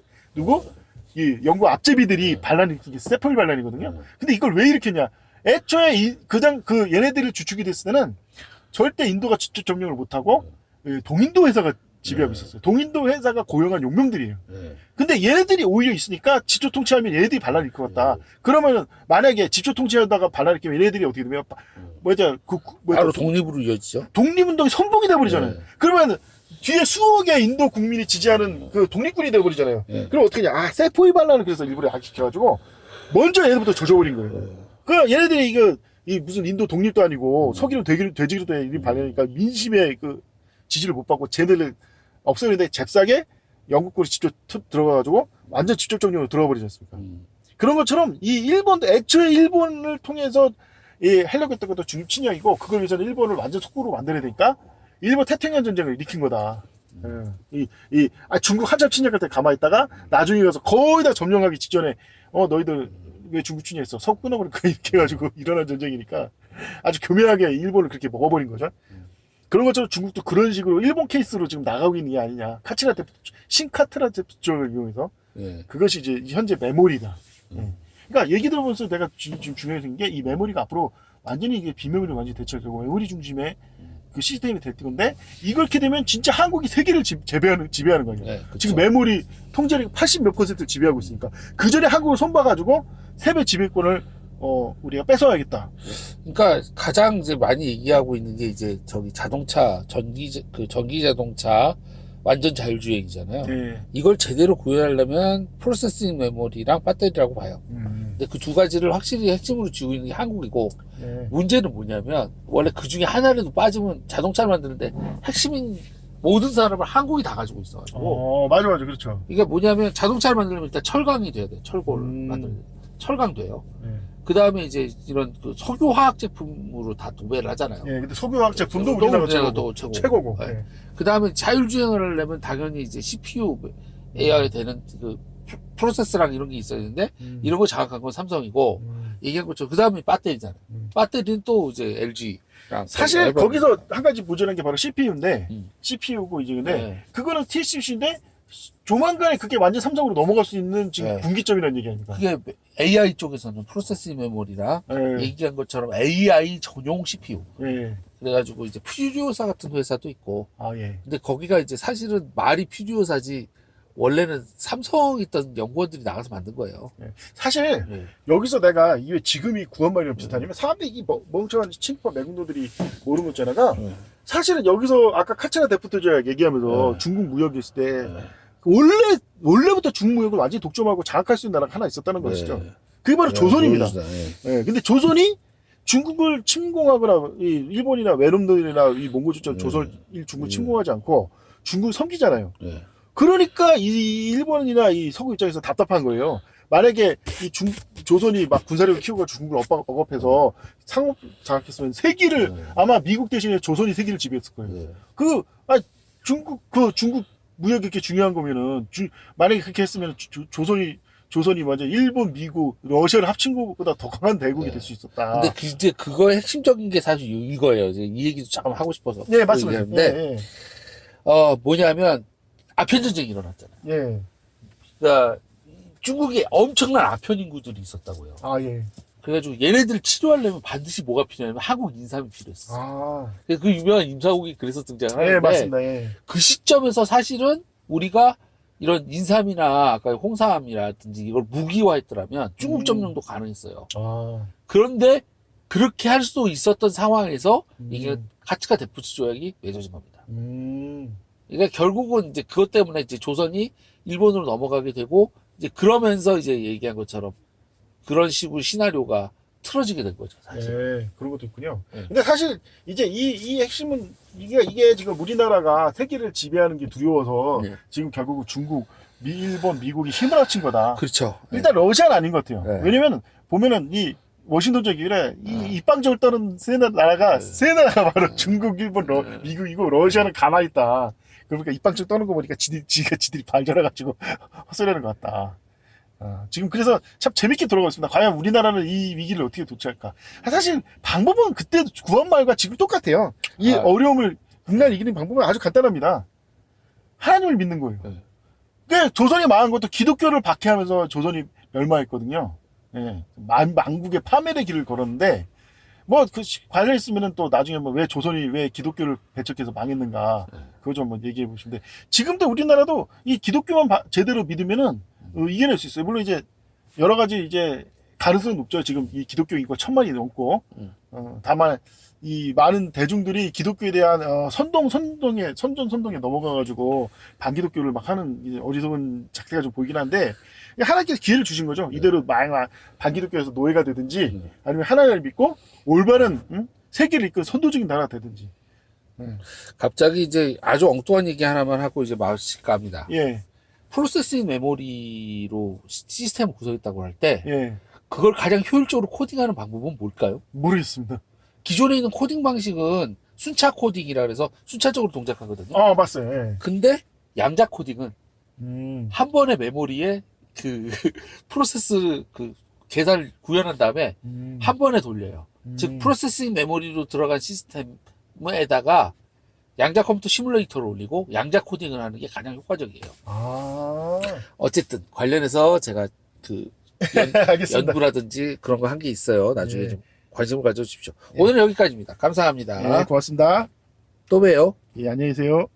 이 영국 앞제비들이 반란일으킨 게 세포이 반란이거든요. 근데 이걸 왜 일으켰냐? 애초에 얘네들을 주축이 됐을 때는 절대 인도가 직접 점령을 못하고 동인도 회사가 지배하고 있었어요. 동인도 회사가 고용한 용병들이에요. 근데 얘네들이 오히려 있으니까 직접 통치하면 얘네들이 반란을 일으켰다. 그러면 만약에 직접 통치하다가 반란을 일으키면 얘네들이 어떻게 되면 바로 독립으로 이어지죠. 독립운동이 선봉이 돼버리잖아요. 그러면 뒤에 수억의 인도 국민이 지지하는 그 독립군이 돼버리잖아요. 그럼 어떻게 하냐? 세포이 반란을 그래서 일부러 약시켜가지고 먼저 얘네부터 조져버린 거예요. 그 얘네들이 이 무슨 인도 독립도 아니고 석이로 돼지기로 된 일이 발려니까 민심의 그 지지를 못 받고 쟤네를 없애는데 잽싸게 영국군이 직접 들어가가지고 완전 직접 정령으로 들어가 버리지 않습니까? 그런 것처럼 이 일본도 애초에 일본을 통해서 하려고 했던 것도 중립侵略이고 그걸 위해서는 일본을 완전 속국으로 만들어야 되니까 일본 태평양 전쟁을 일으킨 거다. 중국 한참 침략할 때 가만히 있다가 나중에 가서 거의 다 점령하기 직전에 너희들 왜 중국 침략했어? 석 끊어버릴까 이렇게 해가지고 일어난 전쟁이니까 아주 교묘하게 일본을 그렇게 먹어버린 거죠. 그런 것처럼 중국도 그런 식으로 일본 케이스로 지금 나가고 있는 게 아니냐. 신카트라 데프트 조약을 이용해서 그것이 이제 현재 메모리다. 그러니까 얘기 들어보면서 내가 지금 중요하게 생긴 게 이 메모리가 앞으로 완전히 이게 비메모리 완전히 대체하고 메모리 중심의 그 시스템이 될 건데 이렇게 되면 진짜 한국이 세계를 지배하는 거예요. 지금 메모리 통제력이 80몇 %를 지배하고 있으니까 그 전에 한국을 손봐가지고 세배 지배권을 우리가 뺏어야겠다. 그러니까 가장 이제 많이 얘기하고 있는 게 이제 자동차 전기 자동차 완전 자율주행이잖아요. 이걸 제대로 구현하려면 프로세싱 메모리랑 배터리라고 봐요. 근데 그 두 가지를 확실히 핵심으로 쥐고 있는 게 한국이고 문제는 뭐냐면 원래 그 중에 하나라도 빠지면 자동차를 만드는데 핵심인 모든 사람을 한국이 다 가지고 있어가지고. 맞아 그렇죠. 이게 뭐냐면 자동차를 만들려면 일단 철강이 돼야 돼. 철골을 만들어야 돼. 철강 돼요. 그 다음에 이제 이런 그 석유화학 제품으로 다 도배를 하잖아요. 근데 석유화학 제품도 우리나라가 최고고. 그 다음에 자율주행을 하려면 당연히 이제 CPU, AI에 되는 그 프로세서랑 이런 게 있어야 되는데, 이런 거 장악한 건 삼성이고, 얘기한 것처럼, 그 다음에 배터리잖아요. 배터리는 또 이제 LG랑. 사실 거기서 한 가지 보존한 게 바로 CPU인데, CPU고 이제 근데, 그거는 TSMC인데, 조만간에 그게 완전 삼성으로 넘어갈 수 있는 지금 분기점이라는 얘기 아닙니까? 그게 AI 쪽에서는 프로세싱 메모리랑 얘기한 것처럼 AI 전용 CPU. 그래가지고 이제 퓨리오사 같은 회사도 있고. 근데 거기가 이제 사실은 말이 퓨리오사지 원래는 삼성 있던 연구원들이 나가서 만든 거예요. 사실 여기서 내가 이게 지금이 구한말이랑 비슷하냐면 사람들이 이 멍청한 친구와 매국노들이 모르는 거잖아요. 사실은 여기서 아까 카츠라 데프트 조약 얘기하면서 중국 무역이 있을 때 원래부터 중국 무역을 완전히 독점하고 장악할 수 있는 나라가 하나 있었다는 것이죠. 그게 바로 조선입니다. 근데 조선이 중국을 침공하거나 일본이나 외놈들이나 이 몽고조선 중국을 침공하지 않고 중국을 섬기잖아요. 그러니까 이 일본이나 이 서구 입장에서 답답한 거예요. 만약에 조선이 막 군사력을 키우고 중국을 억압해서 상업 장악했으면 세기를 아마 미국 대신에 조선이 세기를 지배했을 거예요. 중국 무역이 이렇게 중요한 거면은 만약에 그렇게 했으면 조선이 완전 일본, 미국, 러시아를 합친 것보다 더 강한 대국이 될 수 있었다. 근데 이제 그거의 핵심적인 게 사실 이거예요. 이 얘기도 잠깐 하고 싶어서. 맞습니다. 뭐냐면 아편 전쟁이 일어났잖아요. 예. 그러니까 중국에 엄청난 아편 인구들이 있었다고요. 아, 예. 그래가지고 얘네들 치료하려면 반드시 뭐가 필요하냐면 한국 인삼이 필요했어. 아. 그래서 그 유명한 임사국이 그래서 등장하는데 예, 맞습니다. 예. 그 시점에서 사실은 우리가 이런 인삼이나 아까 홍삼이라든지 이걸 무기화했더라면 중국 점령도 가능했어요. 아. 그런데 그렇게 할 수 있었던 상황에서 이게 음. 카츠카 데프츠 조약이 맺어진 겁니다. 음. 그러니까 결국은 이제 그것 때문에 이제 조선이 일본으로 넘어가게 되고 이제 그러면서 이제 얘기한 것처럼 그런 식으로 시나리오가 틀어지게 된 거죠, 사실. 예, 그런 것도 있군요. 예. 근데 사실 이제 이 핵심은 이게 지금 우리나라가 세계를 지배하는 게 두려워서 예. 지금 결국은 중국, 일본, 미국이 힘을 합친 거다. 그렇죠. 일단 러시아는 아닌 것 같아요. 네. 왜냐면 보면은 이 워싱턴 쪽이래 네. 이 입방적을 떠는 세 나라가 네. 세 나라가 바로 중국, 일본, 네. 미국이고 러시아는 가만히 있다. 그러니까 입방적 떠는 거 보니까 지들이 발전해가지고 헛소리하는 것 같다. 지금 그래서 참 재밌게 돌아가고 있습니다. 과연 우리나라는 이 위기를 어떻게 도출할까? 사실 방법은 그때 구한말과 지금 똑같아요. 이 어려움을 국난 이기는 방법은 아주 간단합니다. 하나님을 믿는 거예요. 네. 그 조선이 망한 것도 기독교를 박해하면서 조선이 멸망했거든요. 예, 만국의 파멸의 길을 걸었는데 뭐 그 관련 있으면은 또 나중에 뭐 왜 조선이 왜 기독교를 배척해서 망했는가 그거 좀 한번 얘기해 보시는데 지금도 우리나라도 이 기독교만 제대로 믿으면은 이겨낼 수 있어요. 물론 이제 여러 가지 이제 가능성은 높죠. 지금 이 기독교 인구가 1000만이 넘고 다만 이 많은 대중들이 기독교에 대한 선동에 넘어가가지고 반기독교를 막 하는 이제 어리석은 작태가 좀 보이긴 한데 하나님께서 기회를 주신 거죠. 이대로 반기독교에서 노예가 되든지 아니면 하나님을 믿고 올바른 세계를 이끌 선도적인 나라가 되든지. 갑자기 이제 아주 엉뚱한 얘기 하나만 하고 이제 마칠까 합니다. 예, 프로세싱 메모리로 시스템을 구성했다고 할 때 예, 그걸 가장 효율적으로 코딩하는 방법은 뭘까요? 모르겠습니다. 기존에 있는 코딩 방식은 순차 코딩이라 그래서 순차적으로 동작하거든요. 봤어요. 예. 근데 양자 코딩은 음, 한 번의 메모리에 그 프로세스 그 계산을 구현한 다음에 한 번에 돌려요. 즉 프로세싱 메모리로 들어간 시스템에다가 양자 컴퓨터 시뮬레이터를 올리고 양자 코딩을 하는 게 가장 효과적이에요. 어쨌든 관련해서 제가 그 알겠습니다. 연구라든지 그런 거 한 게 있어요. 나중에 예. 좀 관심을 가져주십시오. 예. 오늘은 여기까지입니다. 감사합니다. 예, 고맙습니다. 또 봬요. 예, 안녕히 계세요.